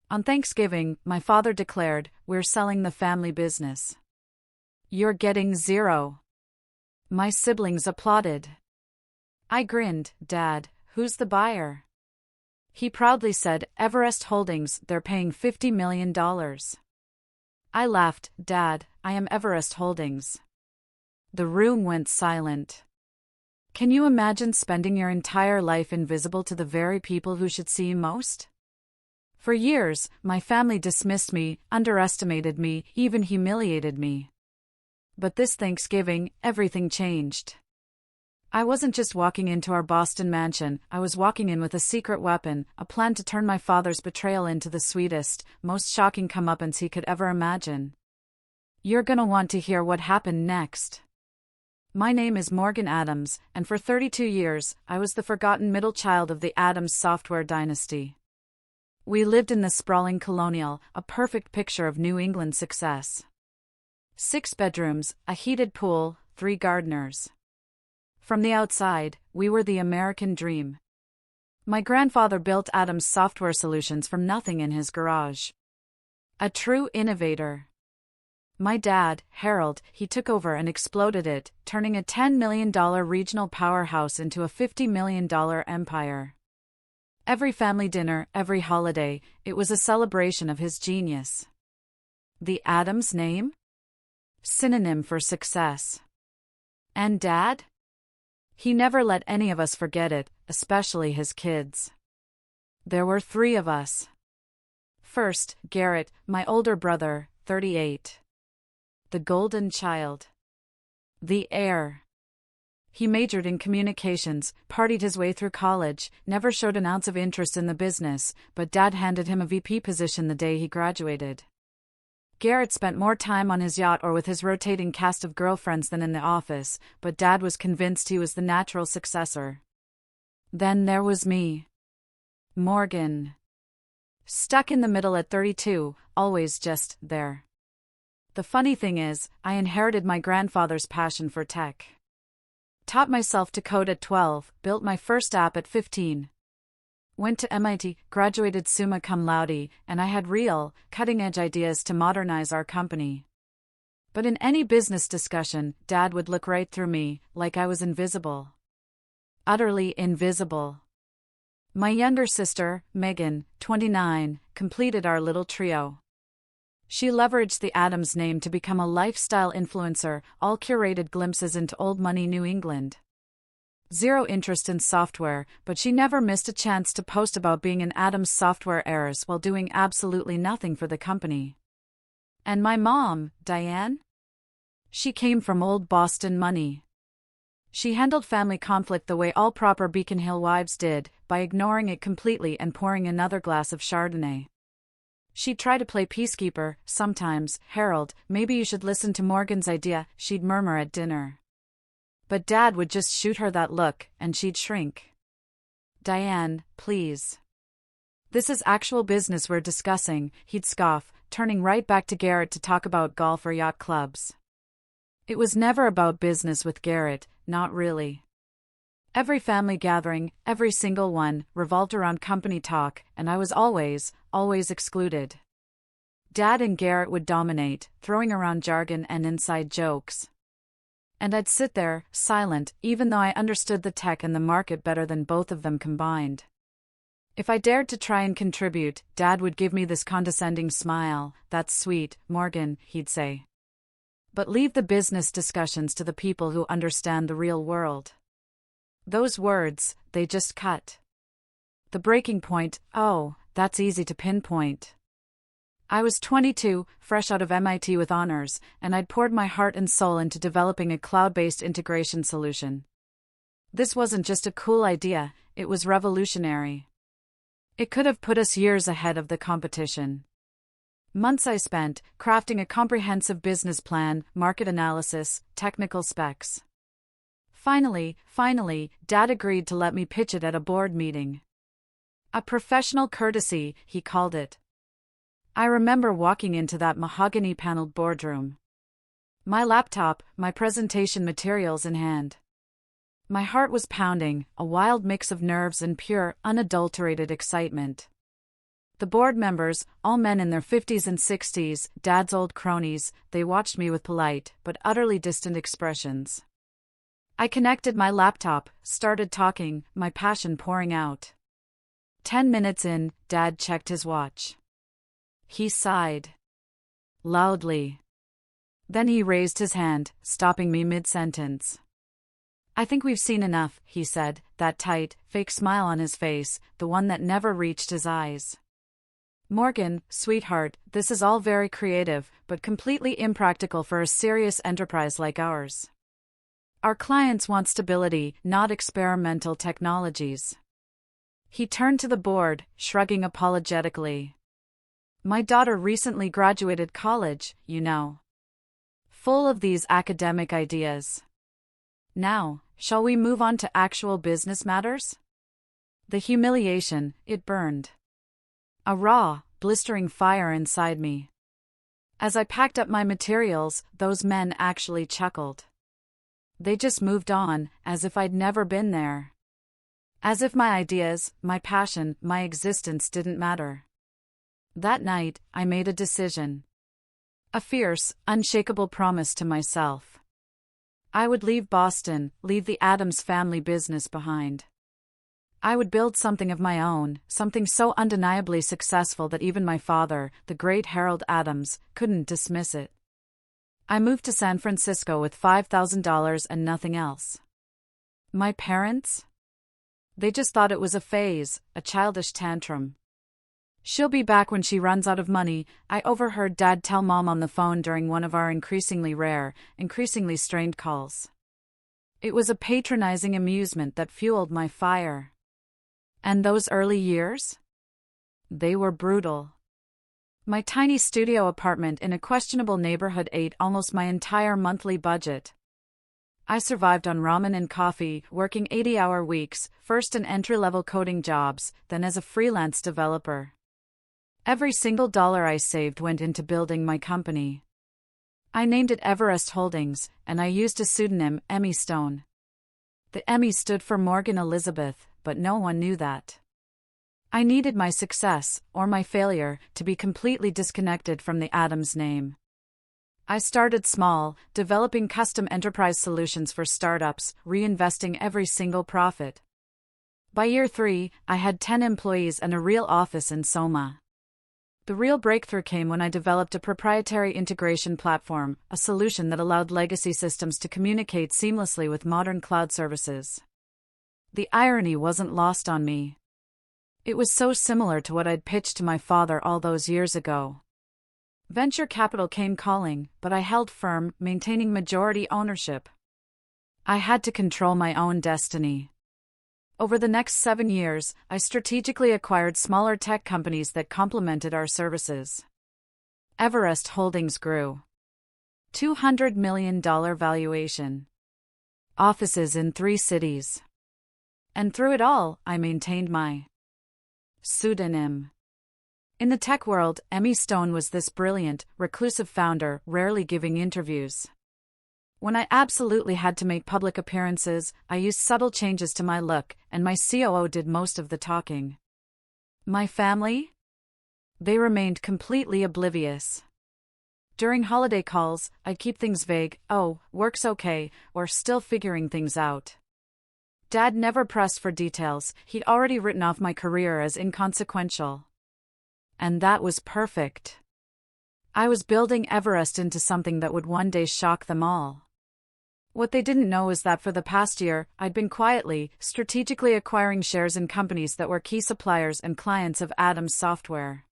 On Thanksgiving, my father declared, "We're selling the family business." "You're getting zero." My siblings applauded. I grinned. "Dad, who's the buyer?" He proudly said, "Everest Holdings, they're paying $50 million. I laughed. "Dad, I am Everest Holdings." The room went silent. Can you imagine spending your entire life invisible to the very people who should see you most? For years, my family dismissed me, underestimated me, even humiliated me. But this Thanksgiving, everything changed. I wasn't just walking into our Boston mansion, I was walking in with a secret weapon, a plan to turn my father's betrayal into the sweetest, most shocking comeuppance he could ever imagine. You're gonna want to hear what happened next. My name is Morgan Adams, and for 32 years, I was the forgotten middle child of the Adams software dynasty. We lived in the sprawling colonial, a perfect picture of New England success. 6 bedrooms, a heated pool, 3 gardeners. From the outside, we were the American dream. My grandfather built Adams software solutions from nothing in his garage. A true innovator. My dad, Harold, he took over and exploded it, turning a $10 million regional powerhouse into a $50 million empire. Every family dinner, every holiday, it was a celebration of his genius. The Adams name? Synonym for success. And Dad? He never let any of us forget it, especially his kids. There were 3 of us. First, Garrett, my older brother, 38. The golden child. The heir. He majored in communications, partied his way through college, never showed an ounce of interest in the business, but Dad handed him a VP position the day he graduated. Garrett spent more time on his yacht or with his rotating cast of girlfriends than in the office, but Dad was convinced he was the natural successor. Then there was me. Morgan. Stuck in the middle at 32, always just there. The funny thing is, I inherited my grandfather's passion for tech. Taught myself to code at 12, built my first app at 15. Went to MIT, graduated summa cum laude, and I had real, cutting-edge ideas to modernize our company. But in any business discussion, Dad would look right through me, like I was invisible. Utterly invisible. My younger sister, Megan, 29, completed our little trio. She leveraged the Adams name to become a lifestyle influencer, all curated glimpses into old money New England. Zero interest in software, but she never missed a chance to post about being an Adams software heiress while doing absolutely nothing for the company. And my mom, Diane? She came from old Boston money. She handled family conflict the way all proper Beacon Hill wives did, by ignoring it completely and pouring another glass of Chardonnay. She'd try to play peacekeeper, sometimes. "Harold, maybe you should listen to Morgan's idea," she'd murmur at dinner. But Dad would just shoot her that look, and she'd shrink. "Diane, please. This is actual business we're discussing," he'd scoff, turning right back to Garrett to talk about golf or yacht clubs. It was never about business with Garrett, not really. Every family gathering, every single one, revolved around company talk, and I was always excluded. Dad and Garrett would dominate, throwing around jargon and inside jokes. And I'd sit there, silent, even though I understood the tech and the market better than both of them combined. If I dared to try and contribute, Dad would give me this condescending smile. "That's sweet, Morgan," he'd say. "But leave the business discussions to the people who understand the real world." Those words, they just cut. The breaking point, oh, that's easy to pinpoint. I was 22, fresh out of MIT with honors, and I'd poured my heart and soul into developing a cloud-based integration solution. This wasn't just a cool idea, it was revolutionary. It could have put us years ahead of the competition. Months I spent crafting a comprehensive business plan, market analysis, technical specs. Finally, Dad agreed to let me pitch it at a board meeting. A professional courtesy, he called it. I remember walking into that mahogany-paneled boardroom. My laptop, my presentation materials in hand. My heart was pounding, a wild mix of nerves and pure, unadulterated excitement. The board members, all men in their 50s and 60s, Dad's old cronies, they watched me with polite but utterly distant expressions. I connected my laptop, started talking, my passion pouring out. 10 minutes in, Dad checked his watch. He sighed. Loudly. Then he raised his hand, stopping me mid-sentence. "I think we've seen enough," he said, that tight, fake smile on his face, the one that never reached his eyes. "Morgan, sweetheart, this is all very creative, but completely impractical for a serious enterprise like ours. Our clients want stability, not experimental technologies." He turned to the board, shrugging apologetically. "My daughter recently graduated college, you know. Full of these academic ideas. Now, shall we move on to actual business matters?" The humiliation, it burned. A raw, blistering fire inside me. As I packed up my materials, those men actually chuckled. They just moved on, as if I'd never been there. As if my ideas, my passion, my existence didn't matter. That night, I made a decision. A fierce, unshakable promise to myself. I would leave Boston, leave the Addams family business behind. I would build something of my own, something so undeniably successful that even my father, the great Harold Addams, couldn't dismiss it. I moved to San Francisco with $5,000 and nothing else. My parents? They just thought it was a phase, a childish tantrum. "She'll be back when she runs out of money," I overheard Dad tell Mom on the phone during one of our increasingly rare, increasingly strained calls. It was a patronizing amusement that fueled my fire. And those early years? They were brutal. My tiny studio apartment in a questionable neighborhood ate almost my entire monthly budget. I survived on ramen and coffee, working 80-hour weeks, first in entry-level coding jobs, then as a freelance developer. Every single dollar I saved went into building my company. I named it Everest Holdings, and I used a pseudonym, Emmy Stone. The Emmy stood for Morgan Elizabeth, but no one knew that. I needed my success, or my failure, to be completely disconnected from the Addams name. I started small, developing custom enterprise solutions for startups, reinvesting every single profit. By year 3, I had 10 employees and a real office in Soma. The real breakthrough came when I developed a proprietary integration platform, a solution that allowed legacy systems to communicate seamlessly with modern cloud services. The irony wasn't lost on me. It was so similar to what I'd pitched to my father all those years ago. Venture capital came calling, but I held firm, maintaining majority ownership. I had to control my own destiny. Over the next 7 years, I strategically acquired smaller tech companies that complemented our services. Everest Holdings grew. $200 million valuation. Offices in 3 cities. And through it all, I maintained my pseudonym. In the tech world, Emmy Stone was this brilliant, reclusive founder, rarely giving interviews. When I absolutely had to make public appearances, I used subtle changes to my look, and my COO did most of the talking. My family? They remained completely oblivious. During holiday calls, I'd keep things vague, "Oh, work's okay," or "still figuring things out." Dad never pressed for details, he'd already written off my career as inconsequential. And that was perfect. I was building Everest into something that would one day shock them all. What they didn't know is that for the past year, I'd been quietly, strategically acquiring shares in companies that were key suppliers and clients of Addams Software.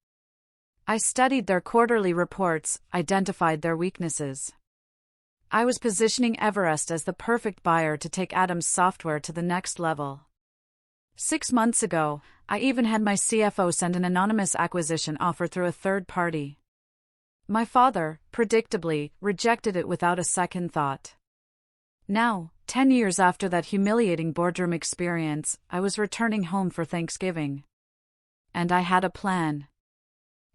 I studied their quarterly reports, identified their weaknesses. I was positioning Everest as the perfect buyer to take Addams Software to the next level. 6 months ago, I even had my CFO send an anonymous acquisition offer through a third party. My father, predictably, rejected it without a second thought. Now, 10 years after that humiliating boardroom experience, I was returning home for Thanksgiving. And I had a plan.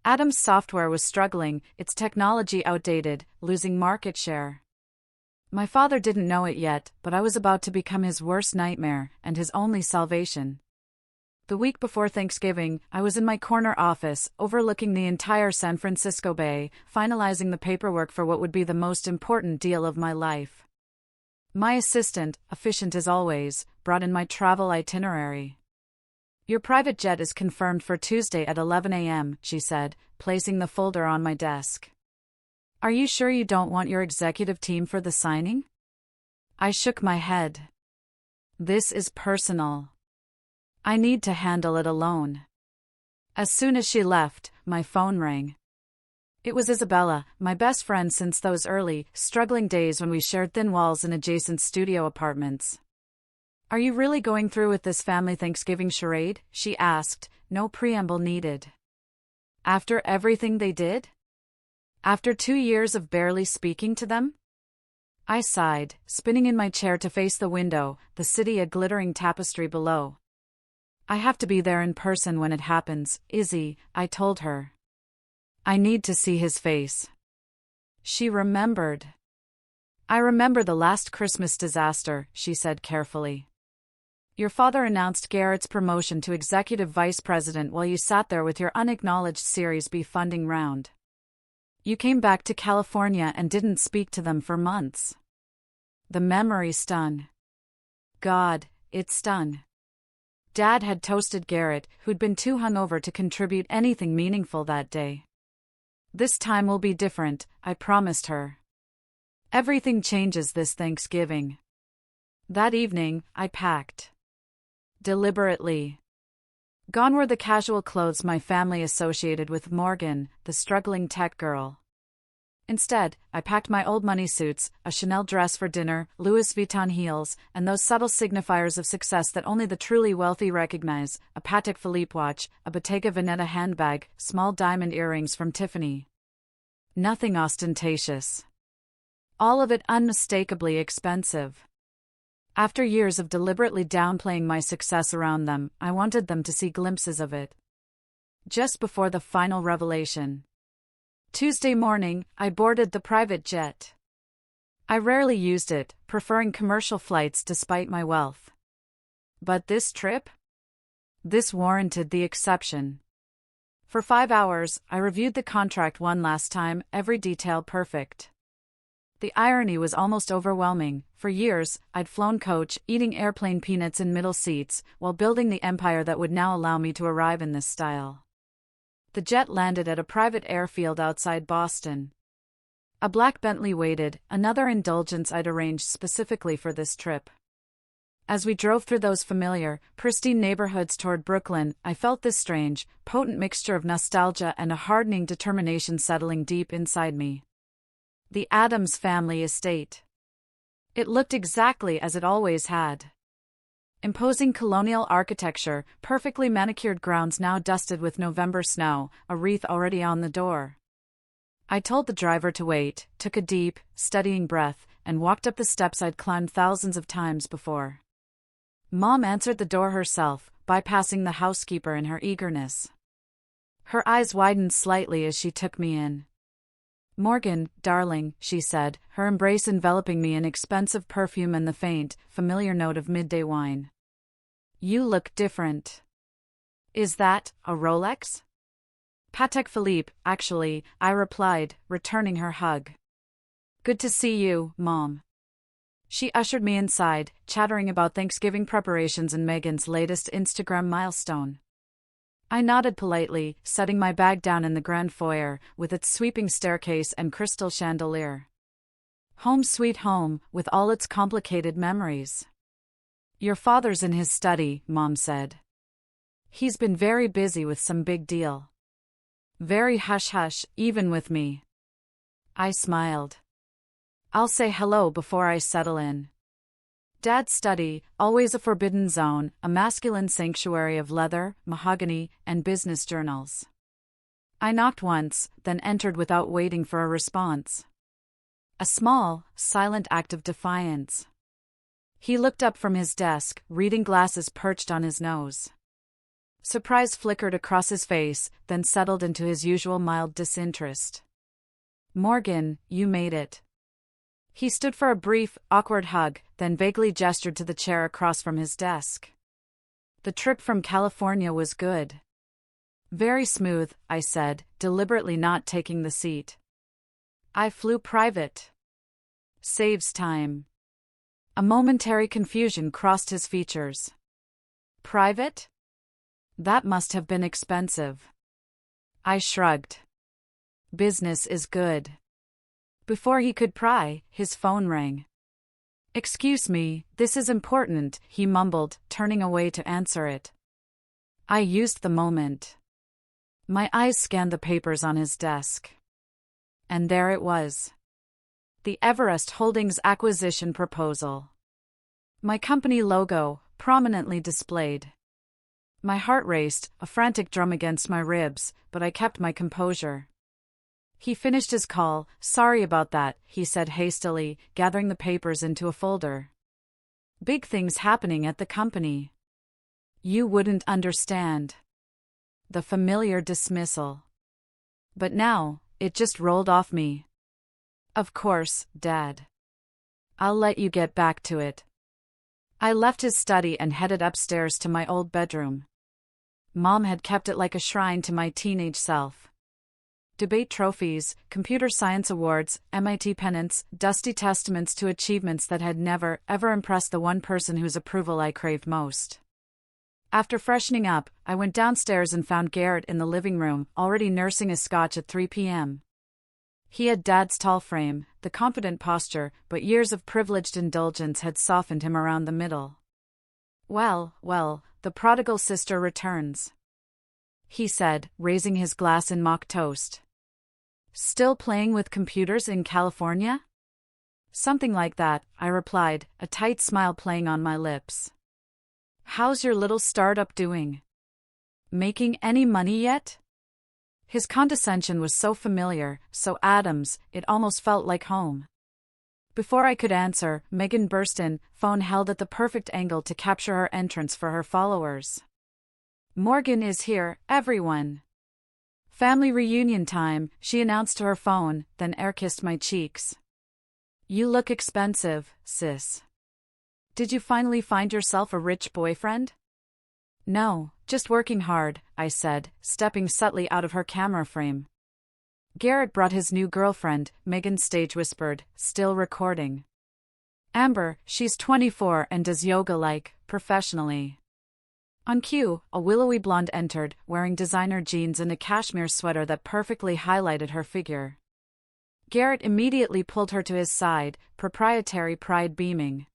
Addams Software was struggling, its technology outdated, losing market share. My father didn't know it yet, but I was about to become his worst nightmare, and his only salvation. The week before Thanksgiving, I was in my corner office, overlooking the entire San Francisco Bay, finalizing the paperwork for what would be the most important deal of my life. My assistant, efficient as always, brought in my travel itinerary. "Your private jet is confirmed for Tuesday at 11 a.m., she said, placing the folder on my desk. "Are you sure you don't want your executive team for the signing?" I shook my head. "This is personal. I need to handle it alone." As soon as she left, my phone rang. It was Isabella, my best friend since those early, struggling days when we shared thin walls in adjacent studio apartments. "Are you really going through with this family Thanksgiving charade?" she asked, no preamble needed. "After everything they did? After 2 years of barely speaking to them?" I sighed, spinning in my chair to face the window, the city a glittering tapestry below. "I have to be there in person when it happens, Izzy," I told her. "I need to see his face." She remembered. "I remember the last Christmas disaster," she said carefully. "Your father announced Garrett's promotion to executive vice president while you sat there with your unacknowledged Series B funding round. You came back to California and didn't speak to them for months." The memory stung. God, it stung. Dad had toasted Garrett, who'd been too hungover to contribute anything meaningful that day. "This time will be different," I promised her. "Everything changes this Thanksgiving." That evening, I packed. Deliberately. Gone were the casual clothes my family associated with Morgan, the struggling tech girl. Instead, I packed my old money suits, a Chanel dress for dinner, Louis Vuitton heels, and those subtle signifiers of success that only the truly wealthy recognize, a Patek Philippe watch, a Bottega Veneta handbag, small diamond earrings from Tiffany. Nothing ostentatious. All of it unmistakably expensive. After years of deliberately downplaying my success around them, I wanted them to see glimpses of it. Just before the final revelation. Tuesday morning, I boarded the private jet. I rarely used it, preferring commercial flights despite my wealth. But this trip? This warranted the exception. For 5 hours, I reviewed the contract one last time, every detail perfect. The irony was almost overwhelming. For years, I'd flown coach, eating airplane peanuts in middle seats, while building the empire that would now allow me to arrive in this style. The jet landed at a private airfield outside Boston. A black Bentley waited, another indulgence I'd arranged specifically for this trip. As we drove through those familiar, pristine neighborhoods toward Brooklyn, I felt this strange, potent mixture of nostalgia and a hardening determination settling deep inside me. The Addams family estate. It looked exactly as it always had. Imposing colonial architecture, perfectly manicured grounds now dusted with November snow, a wreath already on the door. I told the driver to wait, took a deep, steadying breath, and walked up the steps I'd climbed thousands of times before. Mom answered the door herself, bypassing the housekeeper in her eagerness. Her eyes widened slightly as she took me in. "Morgan, darling," she said, her embrace enveloping me in expensive perfume and the faint, familiar note of midday wine. "You look different." "Is that a Rolex?" "Patek Philippe, actually," I replied, returning her hug. "Good to see you, Mom." She ushered me inside, chattering about Thanksgiving preparations and Megan's latest Instagram milestone. I nodded politely, setting my bag down in the grand foyer, with its sweeping staircase and crystal chandelier. Home sweet home, with all its complicated memories. "Your father's in his study," Mom said. "He's been very busy with some big deal." "Very hush-hush, even with me." I smiled. "I'll say hello before I settle in." Dad's study, always a forbidden zone, a masculine sanctuary of leather, mahogany, and business journals. I knocked once, then entered without waiting for a response. A small, silent act of defiance. He looked up from his desk, reading glasses perched on his nose. Surprise flickered across his face, then settled into his usual mild disinterest. "Morgan, you made it." He stood for a brief, awkward hug, then vaguely gestured to the chair across from his desk. The trip from California was good. Very smooth, I said, deliberately not taking the seat. I flew private. Saves time. A momentary confusion crossed his features. Private? That must have been expensive. I shrugged. Business is good. Before he could pry, his phone rang. Excuse me, this is important, he mumbled, turning away to answer it. I used the moment. My eyes scanned the papers on his desk. And there it was. The Everest Holdings acquisition proposal. My company logo, prominently displayed. My heart raced, a frantic drum against my ribs, but I kept my composure. He finished his call. Sorry about that, he said hastily, gathering the papers into a folder. Big things happening at the company. You wouldn't understand. The familiar dismissal. But now, it just rolled off me. Of course, Dad. I'll let you get back to it. I left his study and headed upstairs to my old bedroom. Mom had kept it like a shrine to my teenage self. Debate trophies, computer science awards, MIT pennants, dusty testaments to achievements that had never, ever impressed the one person whose approval I craved most. After freshening up, I went downstairs and found Garrett in the living room, already nursing his scotch at 3 p.m. He had Dad's tall frame, the confident posture, but years of privileged indulgence had softened him around the middle. Well, the prodigal sister returns, he said, raising his glass in mock toast. Still playing with computers in California? Something like that, I replied, a tight smile playing on my lips. How's your little startup doing? Making any money yet? His condescension was so familiar, so Adams, it almost felt like home. Before I could answer, Megan burst in, phone held at the perfect angle to capture her entrance for her followers. Morgan is here, everyone. Family reunion time, she announced to her phone, then air-kissed my cheeks. You look expensive, sis. Did you finally find yourself a rich boyfriend? No, just working hard, I said, stepping subtly out of her camera frame. Garrett brought his new girlfriend, Megan stage whispered, still recording. Amber, she's 24 and does yoga professionally. On cue, a willowy blonde entered, wearing designer jeans and a cashmere sweater that perfectly highlighted her figure. Garrett immediately pulled her to his side, proprietary pride beaming.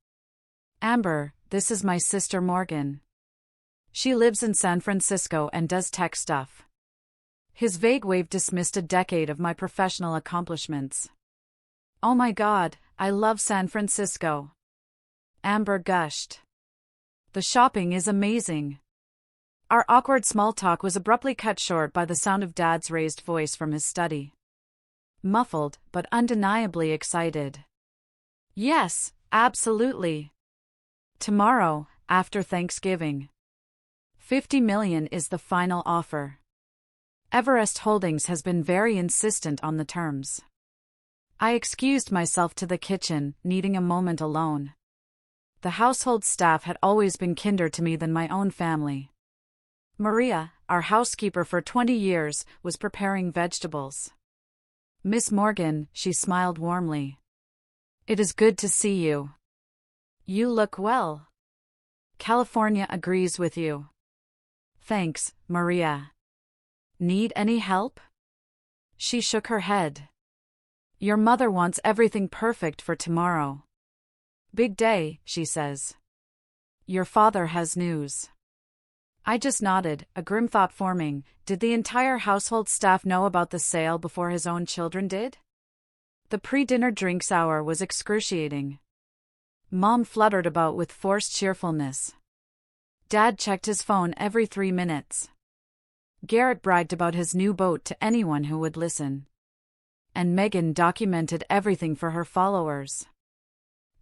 Amber, this is my sister Morgan. She lives in San Francisco and does tech stuff. His vague wave dismissed a decade of my professional accomplishments. Oh my God, I love San Francisco. Amber gushed. The shopping is amazing. Our awkward small talk was abruptly cut short by the sound of Dad's raised voice from his study. Muffled, but undeniably excited. Yes, absolutely. Tomorrow, after Thanksgiving. 50 million is the final offer. Everest Holdings has been very insistent on the terms. I excused myself to the kitchen, needing a moment alone. The household staff had always been kinder to me than my own family. Maria, our housekeeper for 20 years, was preparing vegetables. Miss Morgan, she smiled warmly. It is good to see you. You look well. California agrees with you. Thanks, Maria. Need any help? She shook her head. Your mother wants everything perfect for tomorrow. Big day, she says. Your father has news. I just nodded, a grim thought forming. Did the entire household staff know about the sale before his own children did? The pre-dinner drinks hour was excruciating. Mom fluttered about with forced cheerfulness. Dad checked his phone every 3 minutes. Garrett bragged about his new boat to anyone who would listen. And Megan documented everything for her followers.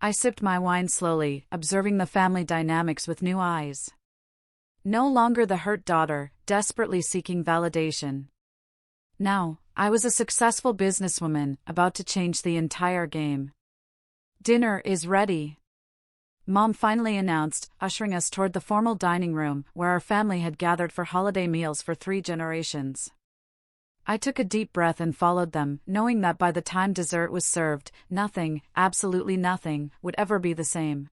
I sipped my wine slowly, observing the family dynamics with new eyes. No longer the hurt daughter, desperately seeking validation. Now, I was a successful businesswoman, about to change the entire game. Dinner is ready. Mom finally announced, ushering us toward the formal dining room where our family had gathered for holiday meals for 3 generations. I took a deep breath and followed them, knowing that by the time dessert was served, nothing, absolutely nothing, would ever be the same.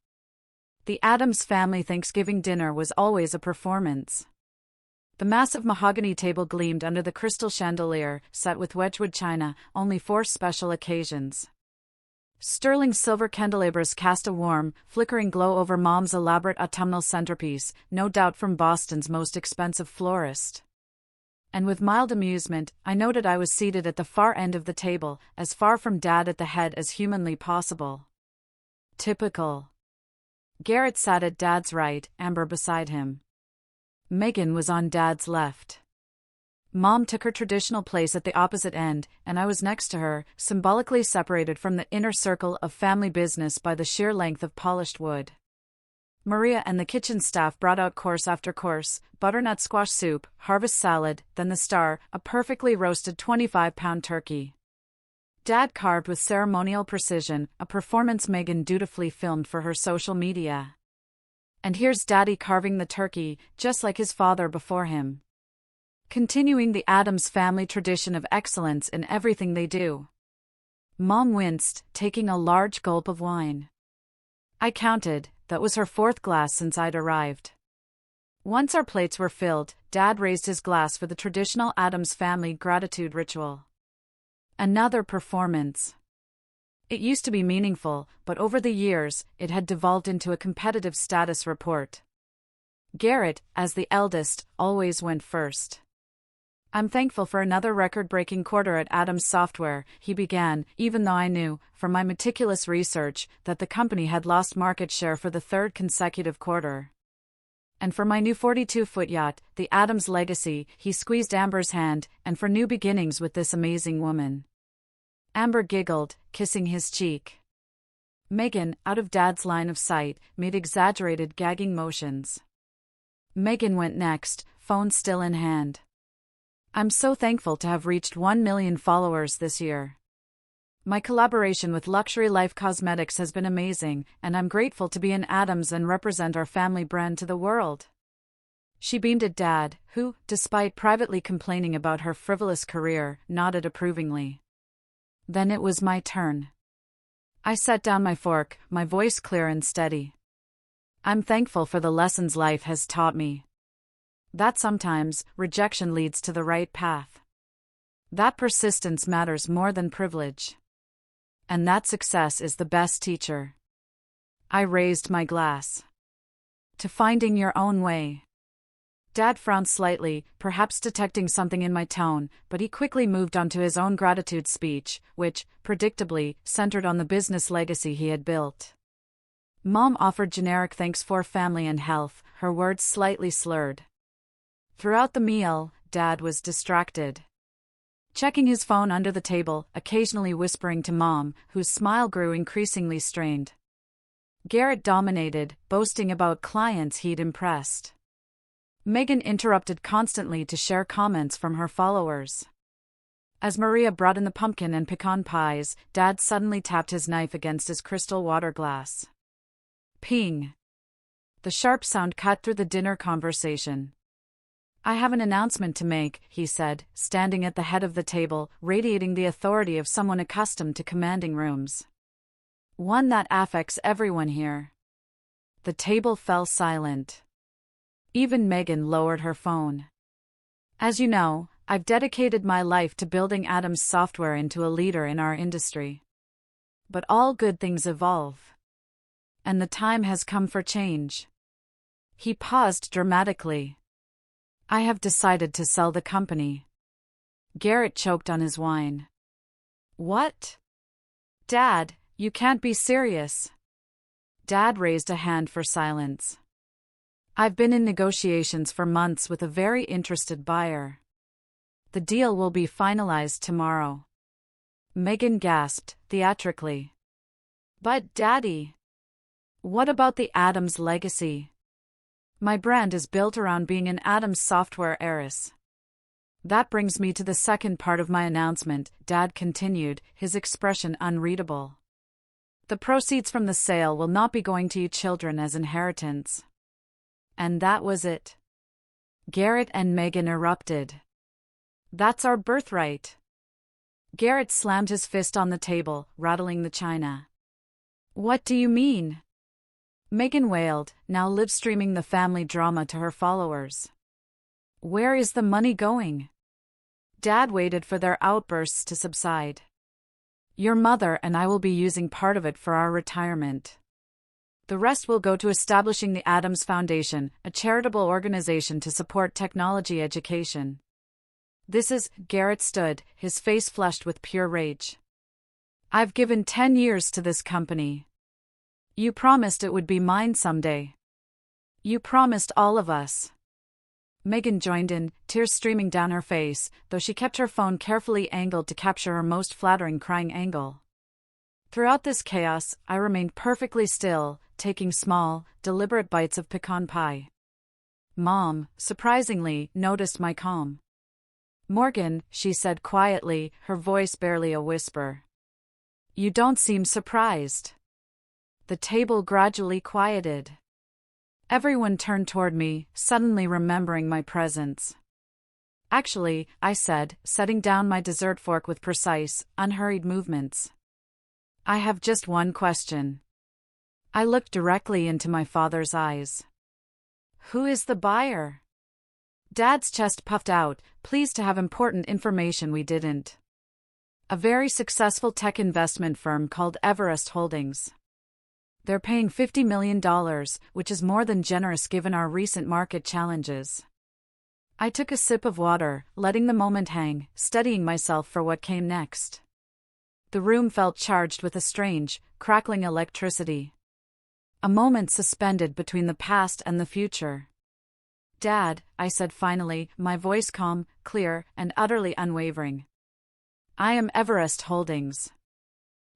The Addams family Thanksgiving dinner was always a performance. The massive mahogany table gleamed under the crystal chandelier, set with Wedgwood china, only for special occasions. Sterling silver candelabras cast a warm, flickering glow over Mom's elaborate autumnal centerpiece, no doubt from Boston's most expensive florist. And with mild amusement, I noted I was seated at the far end of the table, as far from Dad at the head as humanly possible. Typical. Garrett sat at Dad's right, Amber beside him. Megan was on Dad's left. Mom took her traditional place at the opposite end, and I was next to her, symbolically separated from the inner circle of family business by the sheer length of polished wood. Maria and the kitchen staff brought out course after course: butternut squash soup, harvest salad, then the star, a perfectly roasted 25-pound turkey. Dad carved with ceremonial precision, a performance Megan dutifully filmed for her social media. And here's Daddy carving the turkey, just like his father before him. Continuing the Addams family tradition of excellence in everything they do. Mom winced, taking a large gulp of wine. I counted, that was her 4th glass since I'd arrived. Once our plates were filled, Dad raised his glass for the traditional Addams family gratitude ritual. Another performance. It used to be meaningful, but over the years, it had devolved into a competitive status report. Garrett, as the eldest, always went first. "I'm thankful for another record-breaking quarter at Addams Software," he began, even though I knew, from my meticulous research, that the company had lost market share for the 3rd consecutive quarter. "And for my new 42-foot yacht, the Addams Legacy," he squeezed Amber's hand, "and for new beginnings with this amazing woman." Amber giggled, kissing his cheek. Megan, out of Dad's line of sight, made exaggerated gagging motions. Megan went next, phone still in hand. "I'm so thankful to have reached 1 million followers this year. My collaboration with Luxury Life Cosmetics has been amazing, and I'm grateful to be in Addams and represent our family brand to the world." She beamed at Dad, who, despite privately complaining about her frivolous career, nodded approvingly. Then it was my turn. I set down my fork, my voice clear and steady. "I'm thankful for the lessons life has taught me. That sometimes, rejection leads to the right path. That persistence matters more than privilege. And that success is the best teacher." I raised my glass. "To finding your own way." Dad frowned slightly, perhaps detecting something in my tone, but he quickly moved on to his own gratitude speech, which, predictably, centered on the business legacy he had built. Mom offered generic thanks for family and health, her words slightly slurred. Throughout the meal, Dad was distracted. Checking his phone under the table, occasionally whispering to Mom, whose smile grew increasingly strained. Garrett dominated, boasting about clients he'd impressed. Megan interrupted constantly to share comments from her followers. As Maria brought in the pumpkin and pecan pies, Dad suddenly tapped his knife against his crystal water glass. Ping! The sharp sound cut through the dinner conversation. "I have an announcement to make," he said, standing at the head of the table, radiating the authority of someone accustomed to commanding rooms. "One that affects everyone here." The table fell silent. Even Megan lowered her phone. "As you know, I've dedicated my life to building Addams Software into a leader in our industry. But all good things evolve. And the time has come for change." He paused dramatically. "I have decided to sell the company." Garrett choked on his wine. "What? Dad, you can't be serious." Dad raised a hand for silence. "I've been in negotiations for months with a very interested buyer. The deal will be finalized tomorrow." Megan gasped, theatrically. "But Daddy, what about the Addams legacy? My brand is built around being an Addams Software heiress." "That brings me to the second part of my announcement," Dad continued, his expression unreadable. The proceeds from the sale will not be going to you children as inheritance. And that was it. Garrett and Megan erupted. That's our birthright. Garrett slammed his fist on the table, rattling the china. What do you mean? Megan wailed, now live-streaming the family drama to her followers. Where is the money going? Dad waited for their outbursts to subside. Your mother and I will be using part of it for our retirement. The rest will go to establishing the Adams Foundation, a charitable organization to support technology education. Garrett stood, his face flushed with pure rage. I've given 10 years to this company. You promised it would be mine someday. You promised all of us. Megan joined in, tears streaming down her face, though she kept her phone carefully angled to capture her most flattering crying angle. Throughout this chaos, I remained perfectly still, taking small, deliberate bites of pecan pie. Mom, surprisingly, noticed my calm. Morgan, she said quietly, her voice barely a whisper. You don't seem surprised. The table gradually quieted. Everyone turned toward me, suddenly remembering my presence. Actually, I said, setting down my dessert fork with precise, unhurried movements. I have just one question. I looked directly into my father's eyes. Who is the buyer? Dad's chest puffed out, pleased to have important information we didn't. A very successful tech investment firm called Everest Holdings. They're paying $50 million, which is more than generous given our recent market challenges. I took a sip of water, letting the moment hang, steadying myself for what came next. The room felt charged with a strange, crackling electricity. A moment suspended between the past and the future. Dad, I said finally, my voice calm, clear, and utterly unwavering. I am Everest Holdings.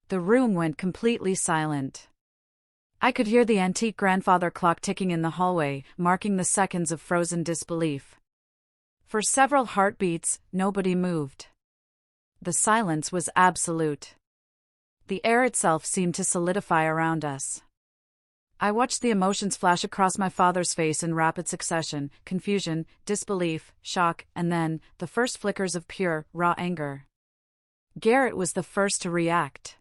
The room went completely silent. I could hear the antique grandfather clock ticking in the hallway, marking the seconds of frozen disbelief. For several heartbeats, nobody moved. The silence was absolute. The air itself seemed to solidify around us. I watched the emotions flash across my father's face in rapid succession: confusion, disbelief, shock, and then, the first flickers of pure, raw anger. Garrett was the first to react.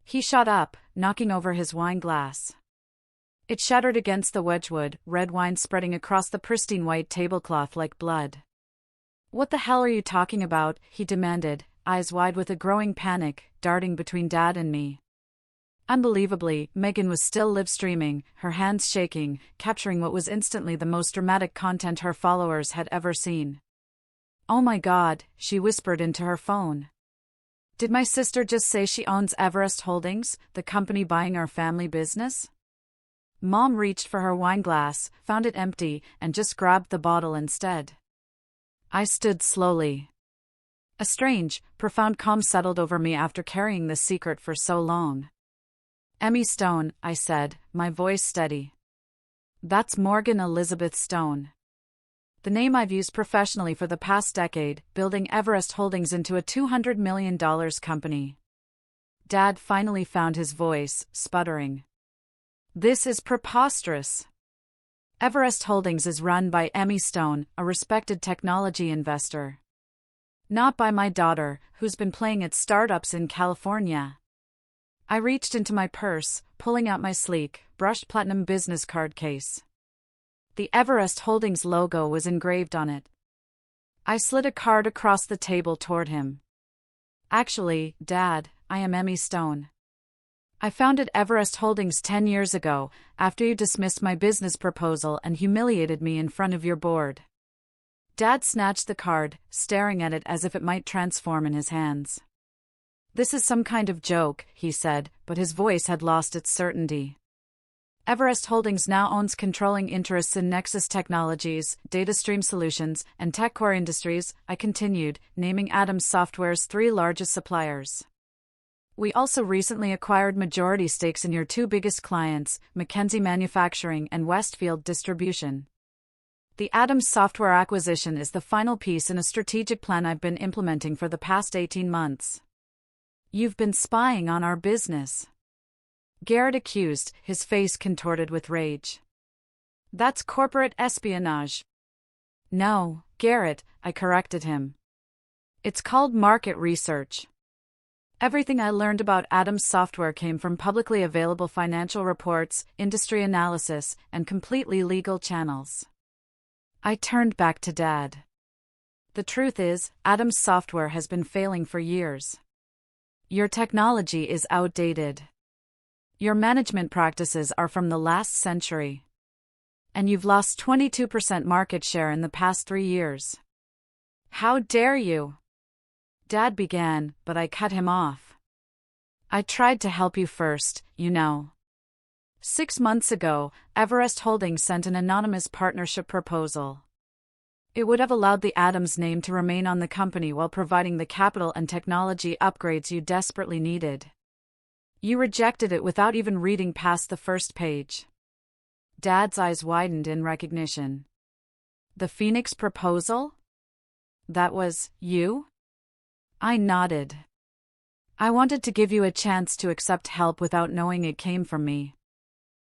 He shot up, knocking over his wine glass. It shattered against the wedgewood, red wine spreading across the pristine white tablecloth like blood. What the hell are you talking about? He demanded, eyes wide with a growing panic, darting between Dad and me. Unbelievably, Megan was still live-streaming, her hands shaking, capturing what was instantly the most dramatic content her followers had ever seen. Oh my God, she whispered into her phone. Did my sister just say she owns Everest Holdings, the company buying our family business? Mom reached for her wine glass, found it empty, and just grabbed the bottle instead. I stood slowly. A strange, profound calm settled over me after carrying this secret for so long. Emmy Stone, I said, my voice steady. That's Morgan Elizabeth Stone. The name I've used professionally for the past decade, building Everest Holdings into a $200 million company. Dad finally found his voice, sputtering. This is preposterous. Everest Holdings is run by Emmy Stone, a respected technology investor. Not by my daughter, who's been playing at startups in California. I reached into my purse, pulling out my sleek, brushed platinum business card case. The Everest Holdings logo was engraved on it. I slid a card across the table toward him. Actually, Dad, I am Emmy Stone. I founded Everest Holdings 10 years ago, after you dismissed my business proposal and humiliated me in front of your board. Dad snatched the card, staring at it as if it might transform in his hands. This is some kind of joke, he said, but his voice had lost its certainty. Everest Holdings now owns controlling interests in Nexus Technologies, DataStream Solutions, and TechCore Industries, I continued, naming Adams Software's 3 largest suppliers. We also recently acquired majority stakes in your 2 biggest clients, McKinsey Manufacturing and Westfield Distribution. The Adams Software acquisition is the final piece in a strategic plan I've been implementing for the past 18 months. You've been spying on our business. Garrett accused, his face contorted with rage. That's corporate espionage. No, Garrett, I corrected him. It's called market research. Everything I learned about Adam's software came from publicly available financial reports, industry analysis, and completely legal channels. I turned back to Dad. The truth is, Adam's software has been failing for years. Your technology is outdated. Your management practices are from the last century. And you've lost 22% market share in the past 3 years. How dare you? Dad began, but I cut him off. I tried to help you first, you know. 6 months ago, Everest Holdings sent an anonymous partnership proposal. It would have allowed the Adams name to remain on the company while providing the capital and technology upgrades you desperately needed. You rejected it without even reading past the first page. Dad's eyes widened in recognition. The Phoenix proposal? That was you? I nodded. I wanted to give you a chance to accept help without knowing it came from me.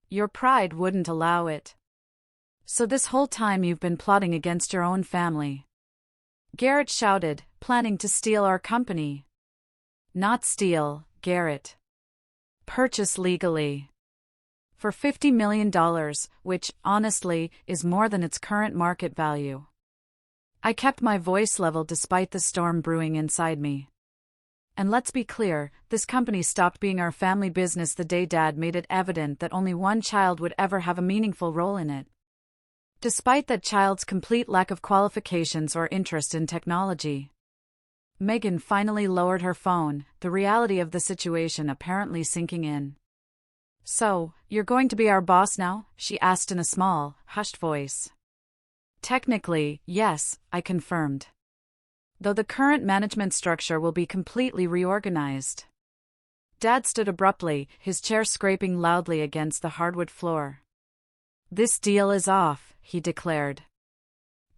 Your pride wouldn't allow it. So this whole time you've been plotting against your own family. Garrett shouted, planning to steal our company. Not steal, Garrett. Purchase legally. For $50 million, which, honestly, is more than its current market value. I kept my voice level despite the storm brewing inside me. And let's be clear, this company stopped being our family business the day Dad made it evident that only one child would ever have a meaningful role in it. Despite that child's complete lack of qualifications or interest in technology. Megan finally lowered her phone, the reality of the situation apparently sinking in. So, you're going to be our boss now? She asked in a small, hushed voice. Technically, yes, I confirmed. Though the current management structure will be completely reorganized. Dad stood abruptly, his chair scraping loudly against the hardwood floor. This deal is off, he declared.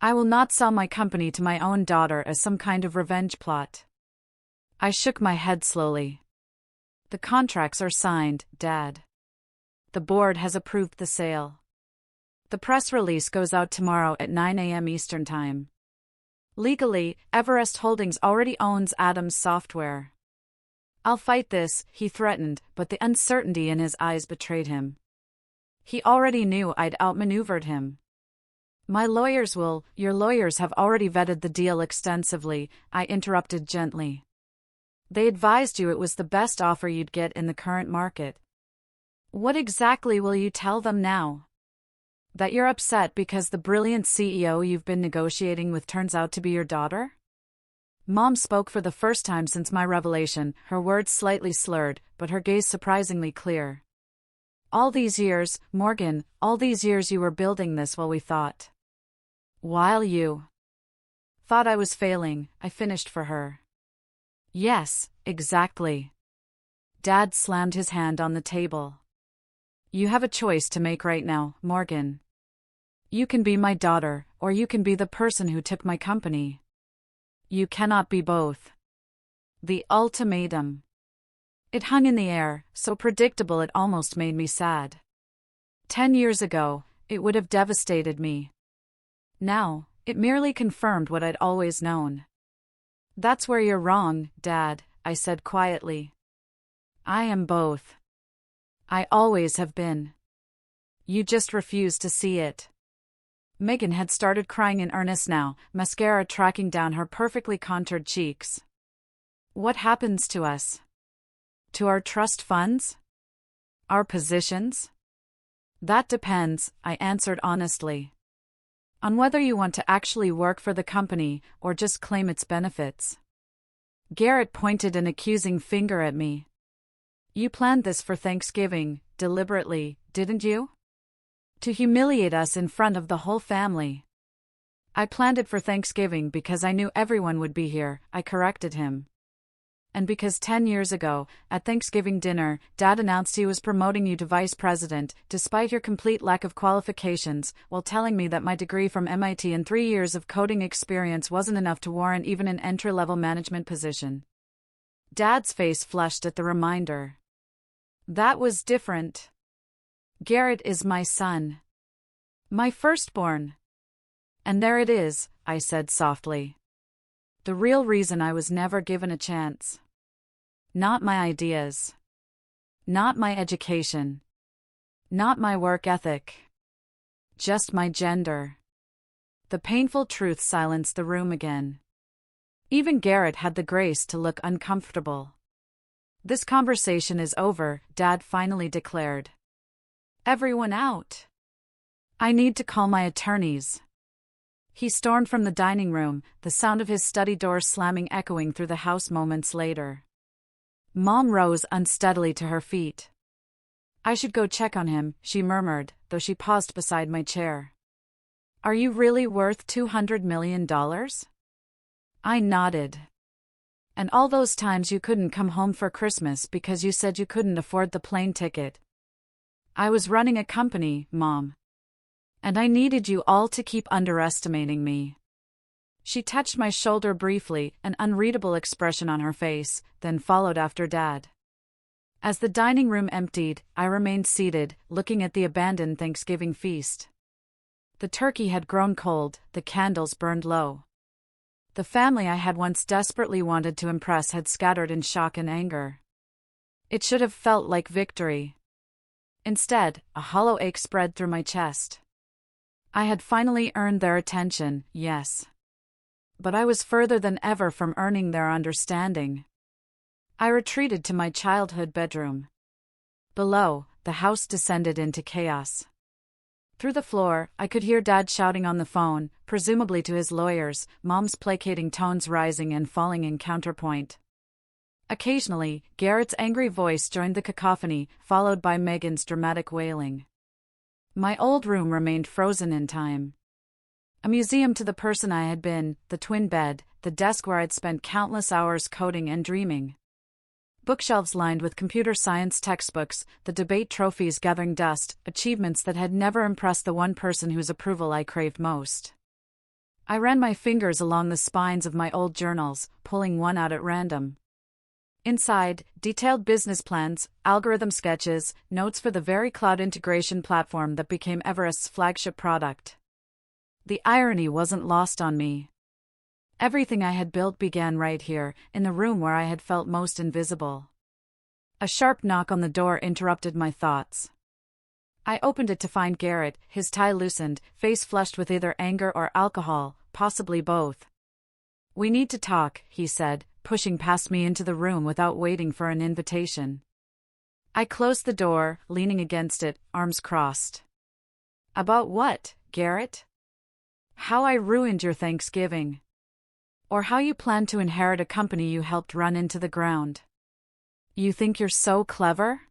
I will not sell my company to my own daughter as some kind of revenge plot. I shook my head slowly. The contracts are signed, Dad. The board has approved the sale. The press release goes out tomorrow at 9 a.m. Eastern Time. Legally, Everest Holdings already owns Adam's software. I'll fight this, he threatened, but the uncertainty in his eyes betrayed him. He already knew I'd outmaneuvered him. My lawyers will. Your lawyers have already vetted the deal extensively, I interrupted gently. They advised you it was the best offer you'd get in the current market. What exactly will you tell them now? That you're upset because the brilliant CEO you've been negotiating with turns out to be your daughter? Mom spoke for the first time since my revelation, her words slightly slurred, but her gaze surprisingly clear. All these years, Morgan, all these years you were building this while we thought. While you thought I was failing, I finished for her. Yes, exactly. Dad slammed his hand on the table. You have a choice to make right now, Morgan. You can be my daughter, or you can be the person who took my company. You cannot be both. The ultimatum. It hung in the air, so predictable it almost made me sad. 10 years ago, it would have devastated me. Now, it merely confirmed what I'd always known. That's where you're wrong, Dad, I said quietly. I am both. I always have been. You just refuse to see it. Megan had started crying in earnest now, mascara tracking down her perfectly contoured cheeks. What happens to us? To our trust funds? Our positions? That depends, I answered honestly. On whether you want to actually work for the company or just claim its benefits. Garrett pointed an accusing finger at me. You planned this for Thanksgiving, deliberately, didn't you? To humiliate us in front of the whole family. I planned it for Thanksgiving because I knew everyone would be here, I corrected him. And because 10 years ago, at Thanksgiving dinner, Dad announced he was promoting you to vice president, despite your complete lack of qualifications, while telling me that my degree from MIT and 3 years of coding experience wasn't enough to warrant even an entry-level management position. Dad's face flushed at the reminder. That was different. Garrett is my son. My firstborn. And there it is, I said softly. The real reason I was never given a chance. Not my ideas. Not my education. Not my work ethic. Just my gender. The painful truth silenced the room again. Even Garrett had the grace to look uncomfortable. This conversation is over, Dad finally declared. Everyone out. I need to call my attorneys. He stormed from the dining room, the sound of his study door slamming echoing through the house moments later. Mom rose unsteadily to her feet. I should go check on him, she murmured, though she paused beside my chair. Are you really worth $200 million? I nodded. And all those times you couldn't come home for Christmas because you said you couldn't afford the plane ticket. I was running a company, Mom. And I needed you all to keep underestimating me. She touched my shoulder briefly, an unreadable expression on her face, then followed after Dad. As the dining room emptied, I remained seated, looking at the abandoned Thanksgiving feast. The turkey had grown cold, the candles burned low. The family I had once desperately wanted to impress had scattered in shock and anger. It should have felt like victory. Instead, a hollow ache spread through my chest. I had finally earned their attention, yes. But I was further than ever from earning their understanding. I retreated to my childhood bedroom. Below, the house descended into chaos. Through the floor, I could hear Dad shouting on the phone, presumably to his lawyers, Mom's placating tones rising and falling in counterpoint. Occasionally, Garrett's angry voice joined the cacophony, followed by Megan's dramatic wailing. My old room remained frozen in time. A museum to the person I had been, the twin bed, the desk where I'd spent countless hours coding and dreaming. Bookshelves lined with computer science textbooks, the debate trophies gathering dust, achievements that had never impressed the one person whose approval I craved most. I ran my fingers along the spines of my old journals, pulling one out at random. Inside, detailed business plans, algorithm sketches, notes for the very cloud integration platform that became Everest's flagship product. The irony wasn't lost on me. Everything I had built began right here, in the room where I had felt most invisible. A sharp knock on the door interrupted my thoughts. I opened it to find Garrett, his tie loosened, face flushed with either anger or alcohol, possibly both. We need to talk, he said, pushing past me into the room without waiting for an invitation. I closed the door, leaning against it, arms crossed. About what, Garrett? How I ruined your Thanksgiving. Or how you plan to inherit a company you helped run into the ground. You think you're so clever?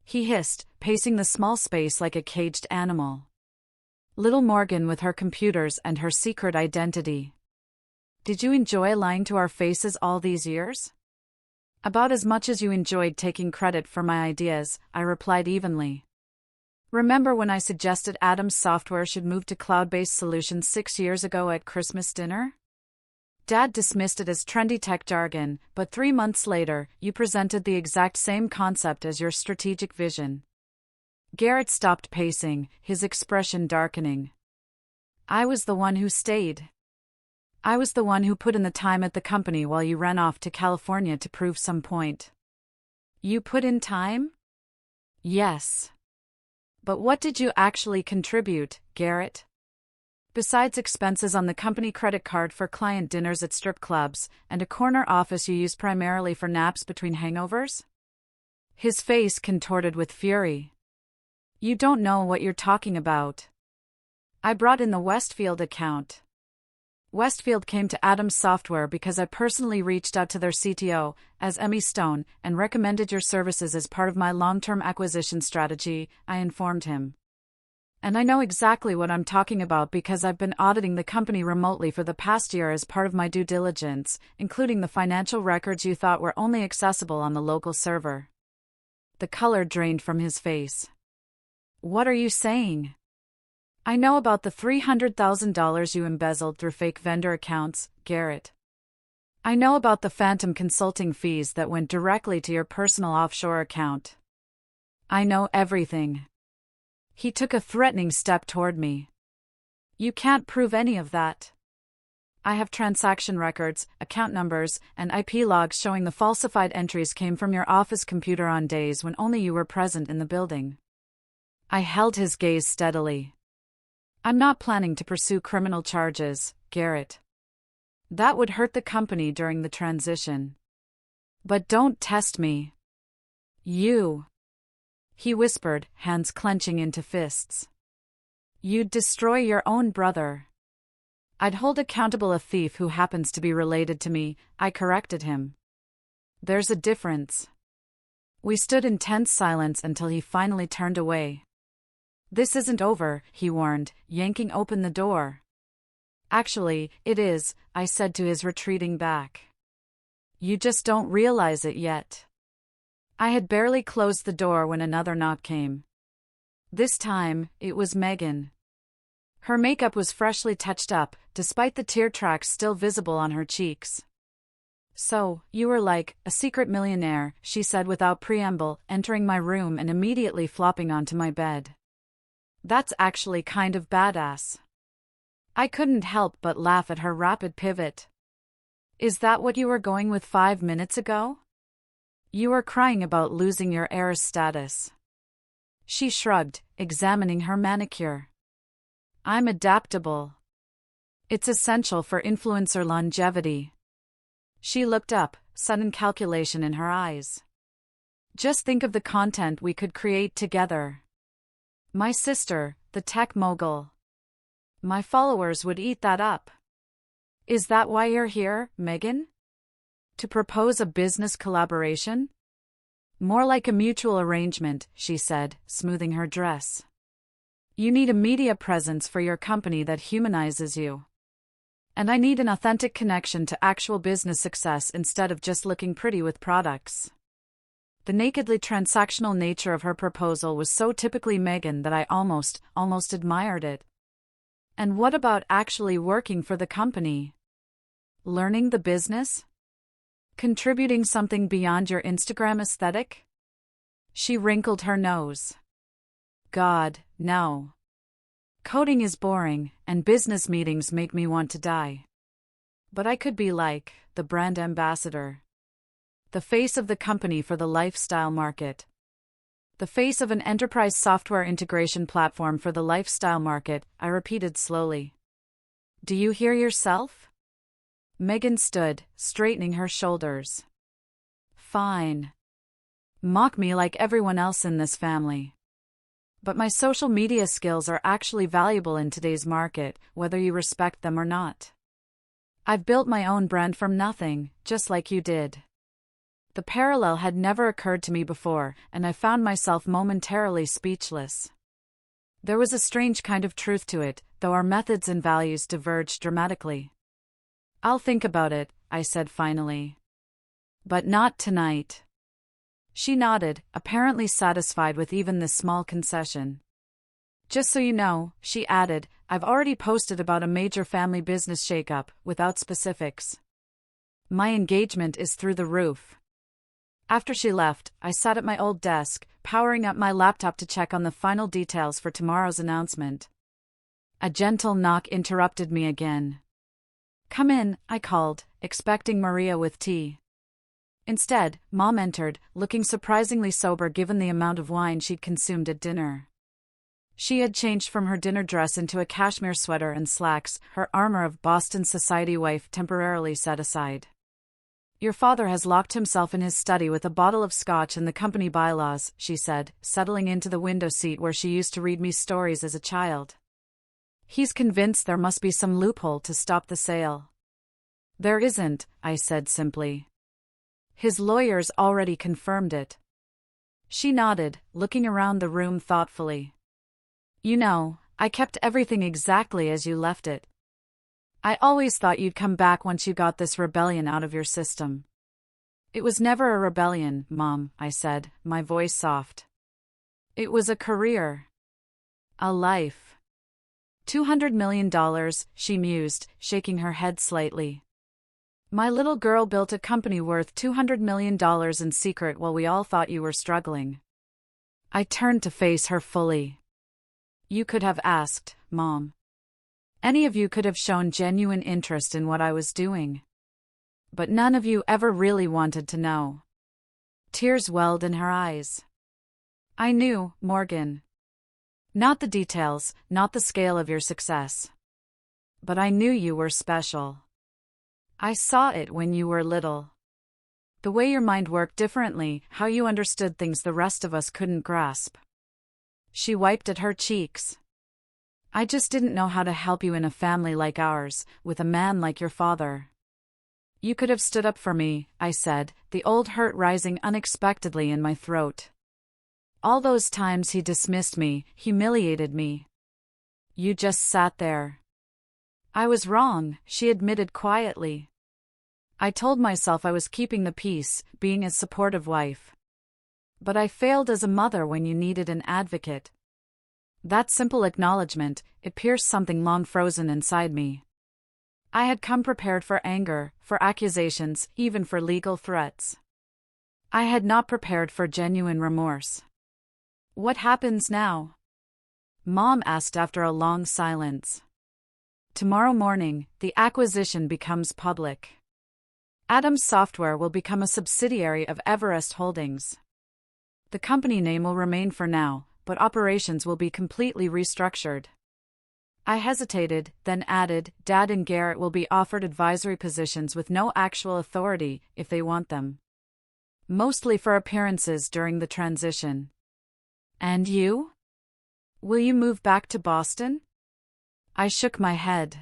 He hissed, pacing the small space like a caged animal. Little Morgan with her computers and her secret identity. Did you enjoy lying to our faces all these years? About as much as you enjoyed taking credit for my ideas, I replied evenly. Remember when I suggested Adam's software should move to cloud-based solutions 6 years ago at Christmas dinner? Dad dismissed it as trendy tech jargon, but 3 months later, you presented the exact same concept as your strategic vision. Garrett stopped pacing, his expression darkening. I was the one who stayed. I was the one who put in the time at the company while you ran off to California to prove some point. You put in time? Yes. But what did you actually contribute, Garrett? Besides expenses on the company credit card for client dinners at strip clubs, and a corner office you used primarily for naps between hangovers? His face contorted with fury. You don't know what you're talking about. I brought in the Westfield account. Westfield came to Adam's software because I personally reached out to their CTO, as Emmy Stone, and recommended your services as part of my long-term acquisition strategy, I informed him. And I know exactly what I'm talking about because I've been auditing the company remotely for the past year as part of my due diligence, including the financial records you thought were only accessible on the local server. The color drained from his face. What are you saying? I know about the $300,000 you embezzled through fake vendor accounts, Garrett. I know about the phantom consulting fees that went directly to your personal offshore account. I know everything. He took a threatening step toward me. You can't prove any of that. I have transaction records, account numbers, and IP logs showing the falsified entries came from your office computer on days when only you were present in the building. I held his gaze steadily. I'm not planning to pursue criminal charges, Garrett. That would hurt the company during the transition. But don't test me. You. He whispered, hands clenching into fists. You'd destroy your own brother. I'd hold accountable a thief who happens to be related to me, I corrected him. There's a difference. We stood in tense silence until he finally turned away. This isn't over, he warned, yanking open the door. Actually, it is, I said to his retreating back. You just don't realize it yet. I had barely closed the door when another knock came. This time, it was Megan. Her makeup was freshly touched up, despite the tear tracks still visible on her cheeks. So, you were like a secret millionaire, she said without preamble, entering my room and immediately flopping onto my bed. That's actually kind of badass. I couldn't help but laugh at her rapid pivot. Is that what you were going with 5 minutes ago? You were crying about losing your heiress status. She shrugged, examining her manicure. I'm adaptable. It's essential for influencer longevity. She looked up, sudden calculation in her eyes. Just think of the content we could create together. My sister, the tech mogul. My followers would eat that up. Is that why you're here, Megan? To propose a business collaboration? More like a mutual arrangement, she said, smoothing her dress. You need a media presence for your company that humanizes you. And I need an authentic connection to actual business success instead of just looking pretty with products. The nakedly transactional nature of her proposal was so typically Megan that I almost admired it. And what about actually working for the company? Learning the business? Contributing something beyond your Instagram aesthetic? She wrinkled her nose. God, no. Coding is boring, and business meetings make me want to die. But I could be like the brand ambassador. The face of the company for the lifestyle market. The face of an enterprise software integration platform for the lifestyle market, I repeated slowly. Do you hear yourself? Megan stood, straightening her shoulders. Fine. Mock me like everyone else in this family. But my social media skills are actually valuable in today's market, whether you respect them or not. I've built my own brand from nothing, just like you did. The parallel had never occurred to me before, and I found myself momentarily speechless. There was a strange kind of truth to it, though our methods and values diverged dramatically. I'll think about it, I said finally. But not tonight. She nodded, apparently satisfied with even this small concession. Just so you know, she added, I've already posted about a major family business shakeup, without specifics. My engagement is through the roof. After she left, I sat at my old desk, powering up my laptop to check on the final details for tomorrow's announcement. A gentle knock interrupted me again. Come in, I called, expecting Maria with tea. Instead, Mom entered, looking surprisingly sober given the amount of wine she'd consumed at dinner. She had changed from her dinner dress into a cashmere sweater and slacks, her armor of Boston society wife temporarily set aside. Your father has locked himself in his study with a bottle of scotch and the company bylaws, she said, settling into the window seat where she used to read me stories as a child. He's convinced there must be some loophole to stop the sale. There isn't, I said simply. His lawyers already confirmed it. She nodded, looking around the room thoughtfully. You know, I kept everything exactly as you left it. I always thought you'd come back once you got this rebellion out of your system. It was never a rebellion, Mom, I said, my voice soft. It was a career. A life. $200 million, she mused, shaking her head slightly. My little girl built a company worth $200 million in secret while we all thought you were struggling. I turned to face her fully. You could have asked, Mom. Any of you could have shown genuine interest in what I was doing. But none of you ever really wanted to know. Tears welled in her eyes. I knew, Morgan. Not the details, not the scale of your success. But I knew you were special. I saw it when you were little. The way your mind worked differently, how you understood things the rest of us couldn't grasp. She wiped at her cheeks. I just didn't know how to help you in a family like ours, with a man like your father. You could have stood up for me, I said, the old hurt rising unexpectedly in my throat. All those times he dismissed me, humiliated me. You just sat there. I was wrong, she admitted quietly. I told myself I was keeping the peace, being a supportive wife. But I failed as a mother when you needed an advocate. That simple acknowledgement, it pierced something long frozen inside me. I had come prepared for anger, for accusations, even for legal threats. I had not prepared for genuine remorse. What happens now? Mom asked after a long silence. Tomorrow morning, the acquisition becomes public. Adams Software will become a subsidiary of Everest Holdings. The company name will remain for now, but operations will be completely restructured. I hesitated, then added, Dad and Garrett will be offered advisory positions with no actual authority, if they want them. Mostly for appearances during the transition. And you? Will you move back to Boston? I shook my head.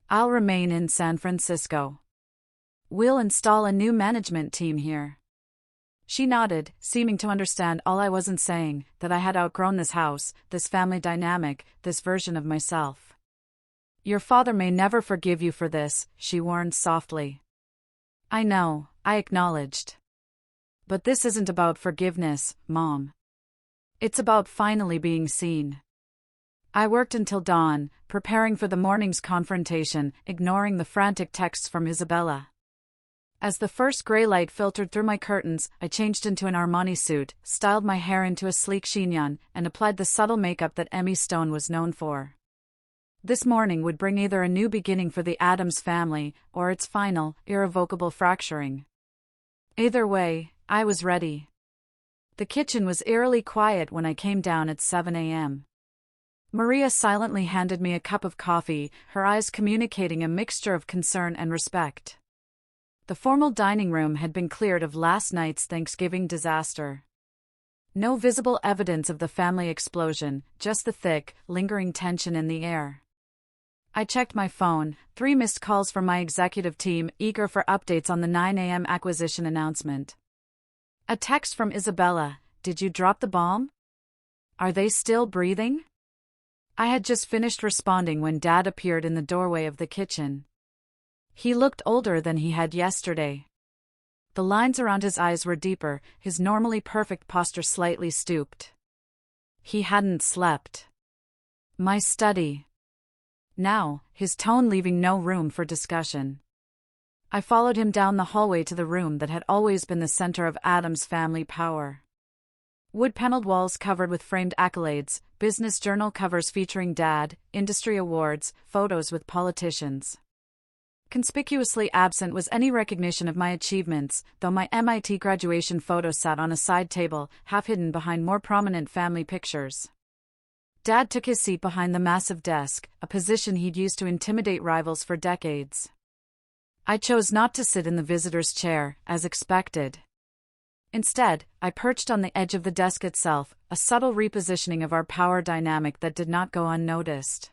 I'll remain in San Francisco. We'll install a new management team here. She nodded, seeming to understand all I wasn't saying, that I had outgrown this house, this family dynamic, this version of myself. Your father may never forgive you for this, she warned softly. I know, I acknowledged. But this isn't about forgiveness, Mom. It's about finally being seen. I worked until dawn, preparing for the morning's confrontation, ignoring the frantic texts from Isabella. As the first gray light filtered through my curtains, I changed into an Armani suit, styled my hair into a sleek chignon, and applied the subtle makeup that Emmy Stone was known for. This morning would bring either a new beginning for the Addams family, or its final, irrevocable fracturing. Either way, I was ready. The kitchen was eerily quiet when I came down at 7 a.m. Maria silently handed me a cup of coffee, her eyes communicating a mixture of concern and respect. The formal dining room had been cleared of last night's Thanksgiving disaster. No visible evidence of the family explosion, just the thick, lingering tension in the air. I checked my phone, 3 missed calls from my executive team, eager for updates on the 9 a.m. acquisition announcement. A text from Isabella, did you drop the bomb? Are they still breathing? I had just finished responding when Dad appeared in the doorway of the kitchen. He looked older than he had yesterday. The lines around his eyes were deeper, his normally perfect posture slightly stooped. He hadn't slept. My study. Now, his tone leaving no room for discussion. I followed him down the hallway to the room that had always been the center of Addams family power. Wood-paneled walls covered with framed accolades, business journal covers featuring Dad, industry awards, photos with politicians. Conspicuously absent was any recognition of my achievements, though my MIT graduation photo sat on a side table, half hidden behind more prominent family pictures. Dad took his seat behind the massive desk, a position he'd used to intimidate rivals for decades. I chose not to sit in the visitor's chair, as expected. Instead, I perched on the edge of the desk itself, a subtle repositioning of our power dynamic that did not go unnoticed.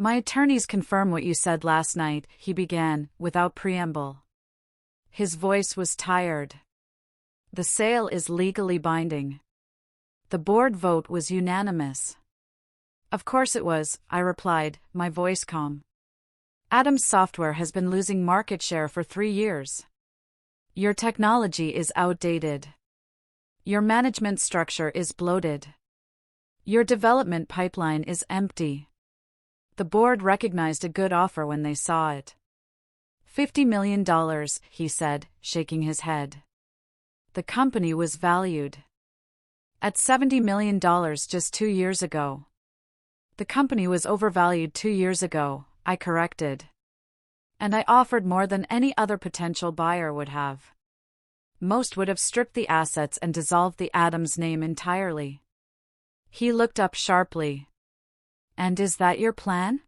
My attorneys confirm what you said last night, he began, without preamble. His voice was tired. The sale is legally binding. The board vote was unanimous. Of course it was, I replied, my voice calm. Addams Software has been losing market share for 3 years. Your technology is outdated. Your management structure is bloated. Your development pipeline is empty. The board recognized a good offer when they saw it. $50 million, he said, shaking his head. The company was valued. At $70 million just 2 years ago. The company was overvalued 2 years ago, I corrected. And I offered more than any other potential buyer would have. Most would have stripped the assets and dissolved the Adams name entirely. He looked up sharply. And is that your plan?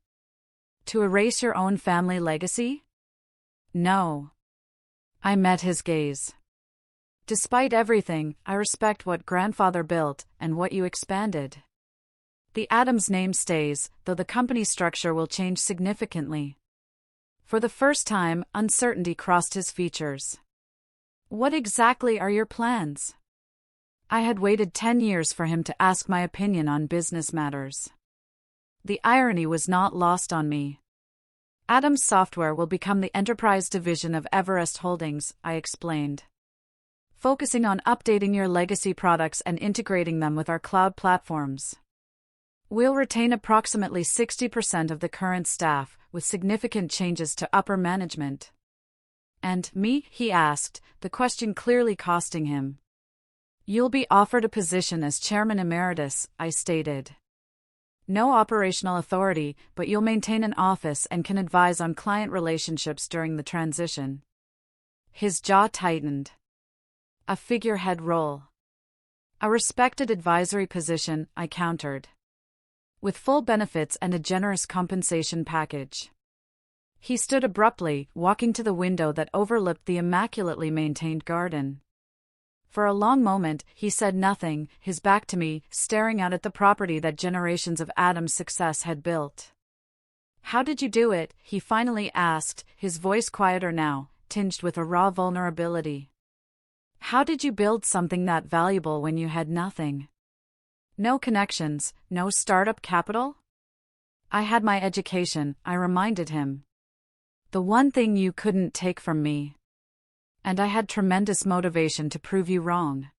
To erase your own family legacy? No. I met his gaze. Despite everything, I respect what grandfather built and what you expanded. The Adams name stays, though the company structure will change significantly. For the first time, uncertainty crossed his features. What exactly are your plans? I had waited 10 years for him to ask my opinion on business matters. The irony was not lost on me. Adams Software will become the enterprise division of Everest Holdings, I explained. Focusing on updating your legacy products and integrating them with our cloud platforms. We'll retain approximately 60% of the current staff, with significant changes to upper management. And me, he asked, the question clearly costing him. You'll be offered a position as chairman emeritus, I stated. No operational authority, but you'll maintain an office and can advise on client relationships during the transition. His jaw tightened. A figurehead role. A respected advisory position, I countered. With full benefits and a generous compensation package. He stood abruptly, walking to the window that overlooked the immaculately maintained garden. For a long moment, he said nothing, his back to me, staring out at the property that generations of Adams' success had built. How did you do it? He finally asked, his voice quieter now, tinged with a raw vulnerability. How did you build something that valuable when you had nothing? No connections, no startup capital? I had my education, I reminded him. The one thing you couldn't take from me. And I had tremendous motivation to prove you wrong.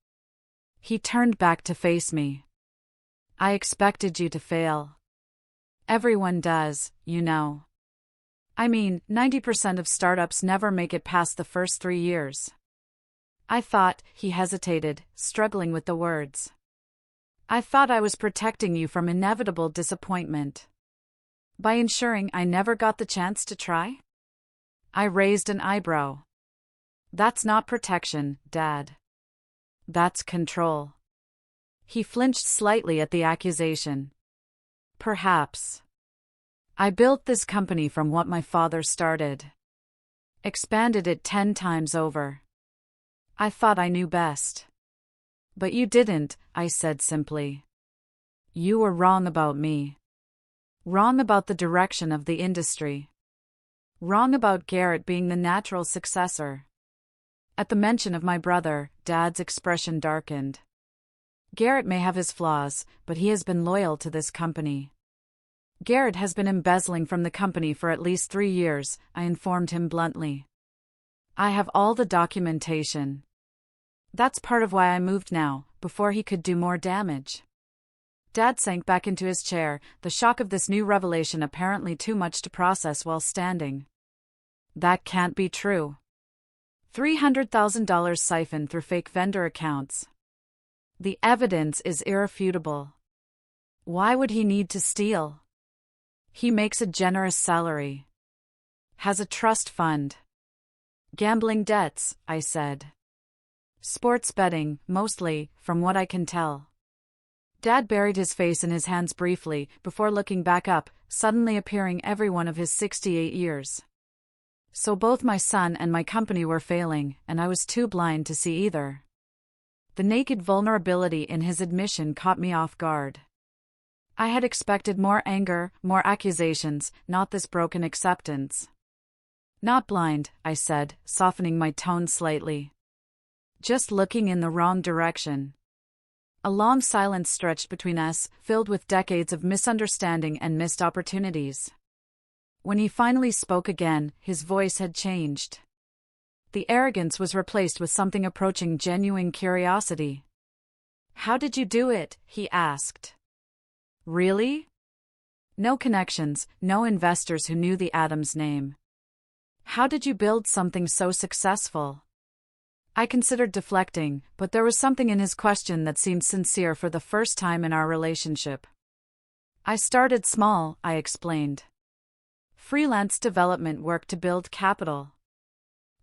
He turned back to face me. I expected you to fail. Everyone does, you know. I mean, 90% of startups never make it past the first 3 years. I thought, he hesitated, struggling with the words. I thought I was protecting you from inevitable disappointment. By ensuring I never got the chance to try? I raised an eyebrow. That's not protection, Dad. That's control. He flinched slightly at the accusation. Perhaps. I built this company from what my father started. Expanded it 10 times over. I thought I knew best. But you didn't, I said simply. You were wrong about me. Wrong about the direction of the industry. Wrong about Garrett being the natural successor. At the mention of my brother, Dad's expression darkened. Garrett may have his flaws, but he has been loyal to this company. Garrett has been embezzling from the company for at least 3 years, I informed him bluntly. I have all the documentation. That's part of why I moved now, before he could do more damage. Dad sank back into his chair, the shock of this new revelation apparently too much to process while standing. That can't be true. $300,000 siphoned through fake vendor accounts. The evidence is irrefutable. Why would he need to steal? He makes a generous salary. Has a trust fund. Gambling debts, I said. Sports betting, mostly, from what I can tell. Dad buried his face in his hands briefly, before looking back up, suddenly appearing every one of his 68 years. So both my son and my company were failing, and I was too blind to see either. The naked vulnerability in his admission caught me off guard. I had expected more anger, more accusations, not this broken acceptance. Not blind, I said, softening my tone slightly. Just looking in the wrong direction. A long silence stretched between us, filled with decades of misunderstanding and missed opportunities. When he finally spoke again, his voice had changed. The arrogance was replaced with something approaching genuine curiosity. How did you do it? He asked. Really? No connections, no investors who knew the Adams name. How did you build something so successful? I considered deflecting, but there was something in his question that seemed sincere for the first time in our relationship. I started small, I explained. Freelance development work to build capital.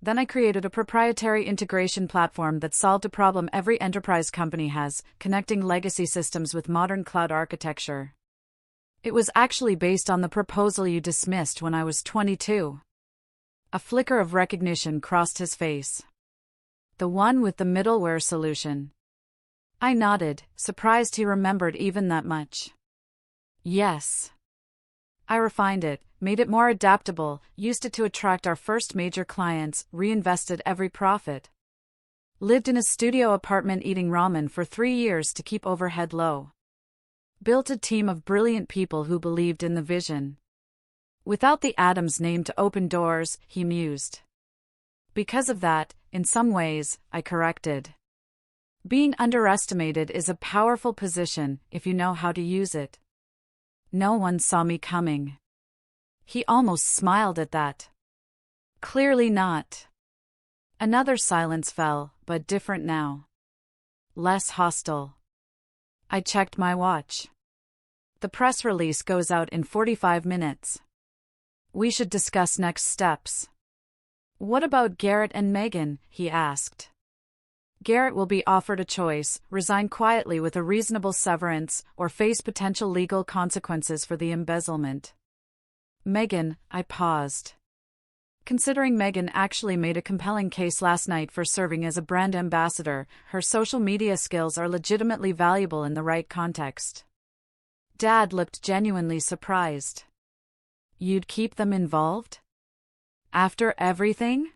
Then I created a proprietary integration platform that solved a problem every enterprise company has, connecting legacy systems with modern cloud architecture. It was actually based on the proposal you dismissed when I was 22. A flicker of recognition crossed his face. The one with the middleware solution. I nodded, surprised he remembered even that much. Yes. I refined it, made it more adaptable, used it to attract our first major clients, reinvested every profit. Lived in a studio apartment eating ramen for 3 years to keep overhead low. Built a team of brilliant people who believed in the vision. Without the Adams name to open doors, he mused. Because of that, in some ways, I corrected. Being underestimated is a powerful position if you know how to use it. No one saw me coming. He almost smiled at that. Clearly not. Another silence fell, but different now. Less hostile. I checked my watch. The press release goes out in 45 minutes. We should discuss next steps. What about Garrett and Megan? He asked. Garrett will be offered a choice: resign quietly with a reasonable severance, or face potential legal consequences for the embezzlement. Megan, I paused. Considering Megan actually made a compelling case last night for serving as a brand ambassador, her social media skills are legitimately valuable in the right context. Dad looked genuinely surprised. You'd keep them involved? After everything?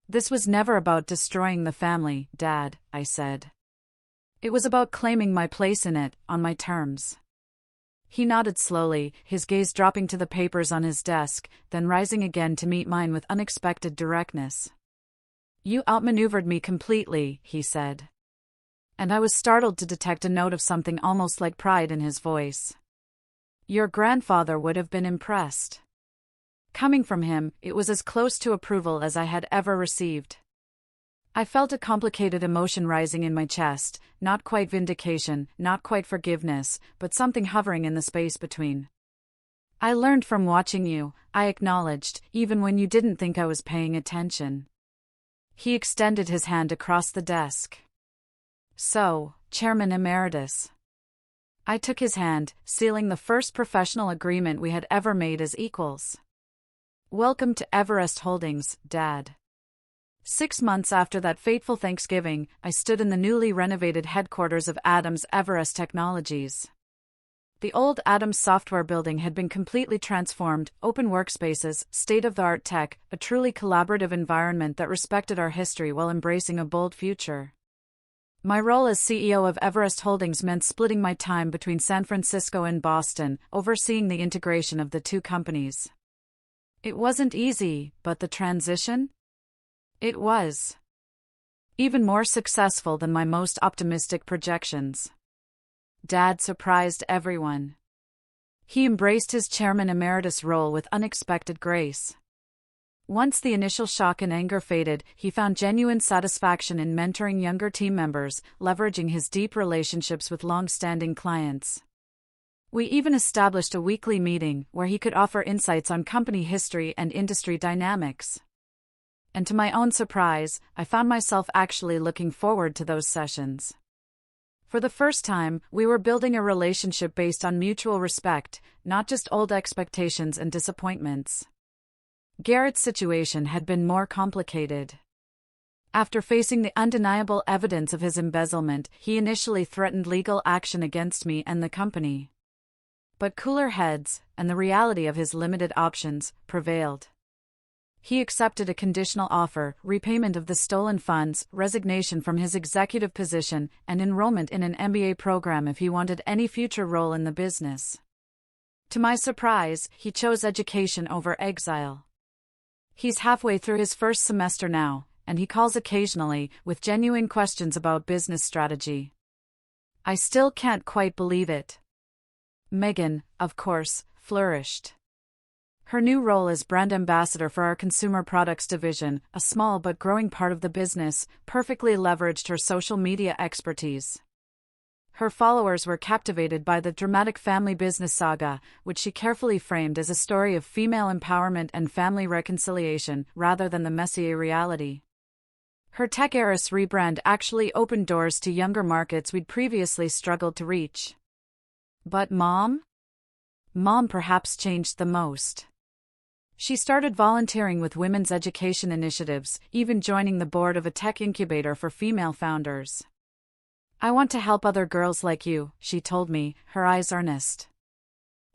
This was never about destroying the family, Dad, I said. It was about claiming my place in it, on my terms. He nodded slowly, his gaze dropping to the papers on his desk, then rising again to meet mine with unexpected directness. You outmaneuvered me completely, he said. And I was startled to detect a note of something almost like pride in his voice. Your grandfather would have been impressed. Coming from him, it was as close to approval as I had ever received. I felt a complicated emotion rising in my chest, not quite vindication, not quite forgiveness, but something hovering in the space between. I learned from watching you, I acknowledged, even when you didn't think I was paying attention. He extended his hand across the desk. So, Chairman Emeritus. I took his hand, sealing the first professional agreement we had ever made as equals. Welcome to Everest Holdings, Dad. 6 months after that fateful Thanksgiving, I stood in the newly renovated headquarters of Adams Everest Technologies. The old Adams software building had been completely transformed, open workspaces, state-of-the-art tech, a truly collaborative environment that respected our history while embracing a bold future. My role as CEO of Everest Holdings meant splitting my time between San Francisco and Boston, overseeing the integration of the two companies. It wasn't easy, but the transition? It was. Even more successful than my most optimistic projections. Dad surprised everyone. He embraced his chairman emeritus role with unexpected grace. Once the initial shock and anger faded, he found genuine satisfaction in mentoring younger team members, leveraging his deep relationships with long-standing clients. We even established a weekly meeting where he could offer insights on company history and industry dynamics. And to my own surprise, I found myself actually looking forward to those sessions. For the first time, we were building a relationship based on mutual respect, not just old expectations and disappointments. Garrett's situation had been more complicated. After facing the undeniable evidence of his embezzlement, he initially threatened legal action against me and the company. But cooler heads, and the reality of his limited options, prevailed. He accepted a conditional offer, repayment of the stolen funds, resignation from his executive position, and enrollment in an MBA program if he wanted any future role in the business. To my surprise, he chose education over exile. He's halfway through his first semester now, and he calls occasionally, with genuine questions about business strategy. I still can't quite believe it. Megan, of course, flourished. Her new role as brand ambassador for our consumer products division, a small but growing part of the business, perfectly leveraged her social media expertise. Her followers were captivated by the dramatic family business saga, which she carefully framed as a story of female empowerment and family reconciliation, rather than the messy reality. Her Tech Heiress rebrand actually opened doors to younger markets we'd previously struggled to reach. But Mom? Mom perhaps changed the most. She started volunteering with women's education initiatives, even joining the board of a tech incubator for female founders. "I want to help other girls like you," she told me, her eyes earnest.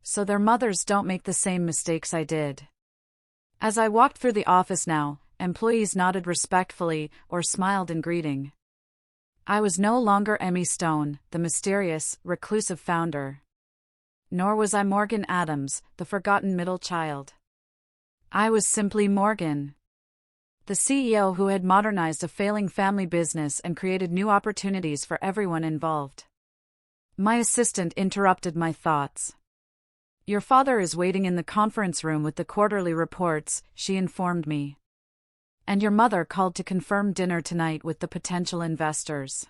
"So their mothers don't make the same mistakes I did." As I walked through the office now, employees nodded respectfully or smiled in greeting. I was no longer Emmy Stone, the mysterious, reclusive founder. Nor was I Morgan Adams, the forgotten middle child. I was simply Morgan, the CEO who had modernized a failing family business and created new opportunities for everyone involved. My assistant interrupted my thoughts. "Your father is waiting in the conference room with the quarterly reports," she informed me. "And your mother called to confirm dinner tonight with the potential investors."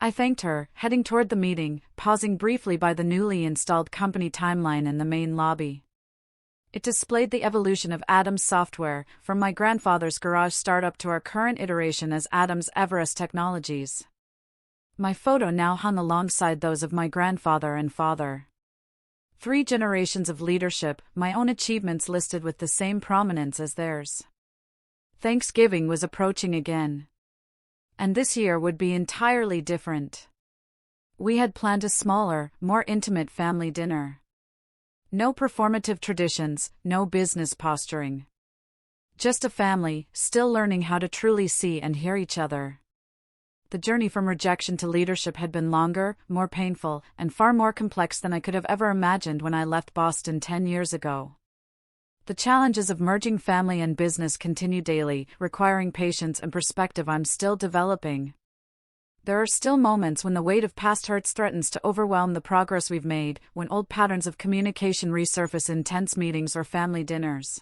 I thanked her, heading toward the meeting, pausing briefly by the newly installed company timeline in the main lobby. It displayed the evolution of Adams Software, from my grandfather's garage startup to our current iteration as Adams Everest Technologies. My photo now hung alongside those of my grandfather and father. 3 generations of leadership, my own achievements listed with the same prominence as theirs. Thanksgiving was approaching again. And this year would be entirely different. We had planned a smaller, more intimate family dinner. No performative traditions, no business posturing. Just a family, still learning how to truly see and hear each other. The journey from rejection to leadership had been longer, more painful, and far more complex than I could have ever imagined when I left Boston 10 years ago. The challenges of merging family and business continue daily, requiring patience and perspective I'm still developing. There are still moments when the weight of past hurts threatens to overwhelm the progress we've made, when old patterns of communication resurface in tense meetings or family dinners.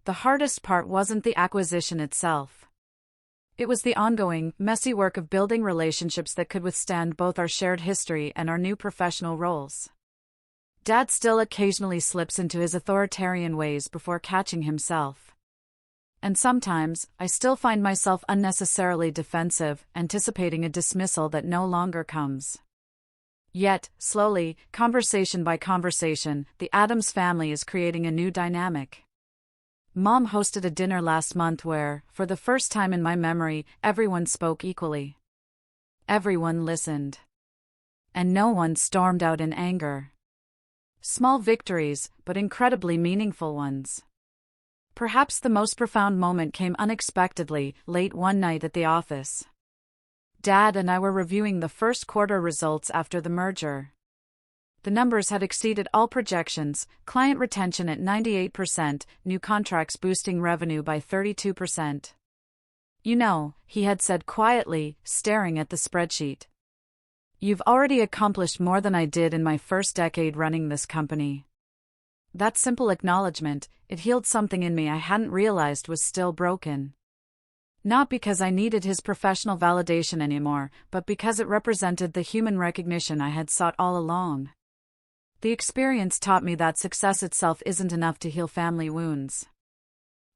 The hardest part wasn't the acquisition itself. It was the ongoing, messy work of building relationships that could withstand both our shared history and our new professional roles. Dad still occasionally slips into his authoritarian ways before catching himself. And sometimes, I still find myself unnecessarily defensive, anticipating a dismissal that no longer comes. Yet, slowly, conversation by conversation, the Addams family is creating a new dynamic. Mom hosted a dinner last month where, for the first time in my memory, everyone spoke equally. Everyone listened. And no one stormed out in anger. Small victories, but incredibly meaningful ones. Perhaps the most profound moment came unexpectedly, late one night at the office. Dad and I were reviewing the first quarter results after the merger. The numbers had exceeded all projections, client retention at 98%, new contracts boosting revenue by 32%. "You know," he had said quietly, staring at the spreadsheet. "You've already accomplished more than I did in my first decade running this company." That simple acknowledgement, it healed something in me I hadn't realized was still broken. Not because I needed his professional validation anymore, but because it represented the human recognition I had sought all along. The experience taught me that success itself isn't enough to heal family wounds.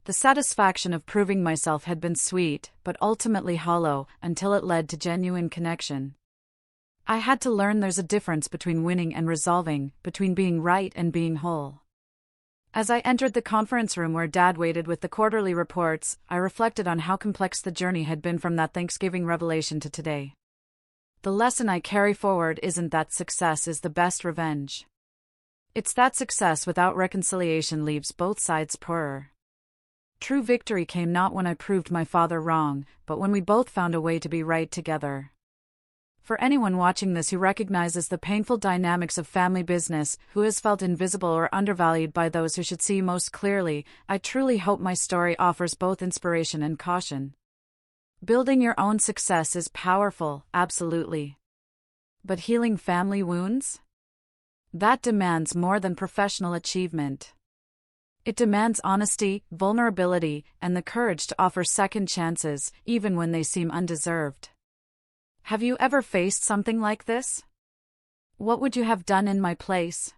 The satisfaction of proving myself had been sweet, but ultimately hollow, until it led to genuine connection. I had to learn there's a difference between winning and resolving, between being right and being whole. As I entered the conference room where Dad waited with the quarterly reports, I reflected on how complex the journey had been from that Thanksgiving revelation to today. The lesson I carry forward isn't that success is the best revenge. It's that success without reconciliation leaves both sides poorer. True victory came not when I proved my father wrong, but when we both found a way to be right together. For anyone watching this who recognizes the painful dynamics of family business, who has felt invisible or undervalued by those who should see most clearly, I truly hope my story offers both inspiration and caution. Building your own success is powerful, absolutely. But healing family wounds? That demands more than professional achievement. It demands honesty, vulnerability, and the courage to offer second chances, even when they seem undeserved. Have you ever faced something like this? What would you have done in my place?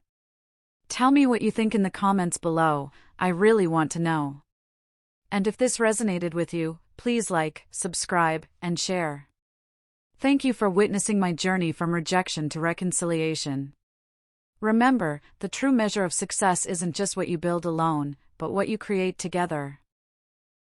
Tell me what you think in the comments below. I really want to know. And if this resonated with you, please like, subscribe, and share. Thank you for witnessing my journey from rejection to reconciliation. Remember, the true measure of success isn't just what you build alone, but what you create together.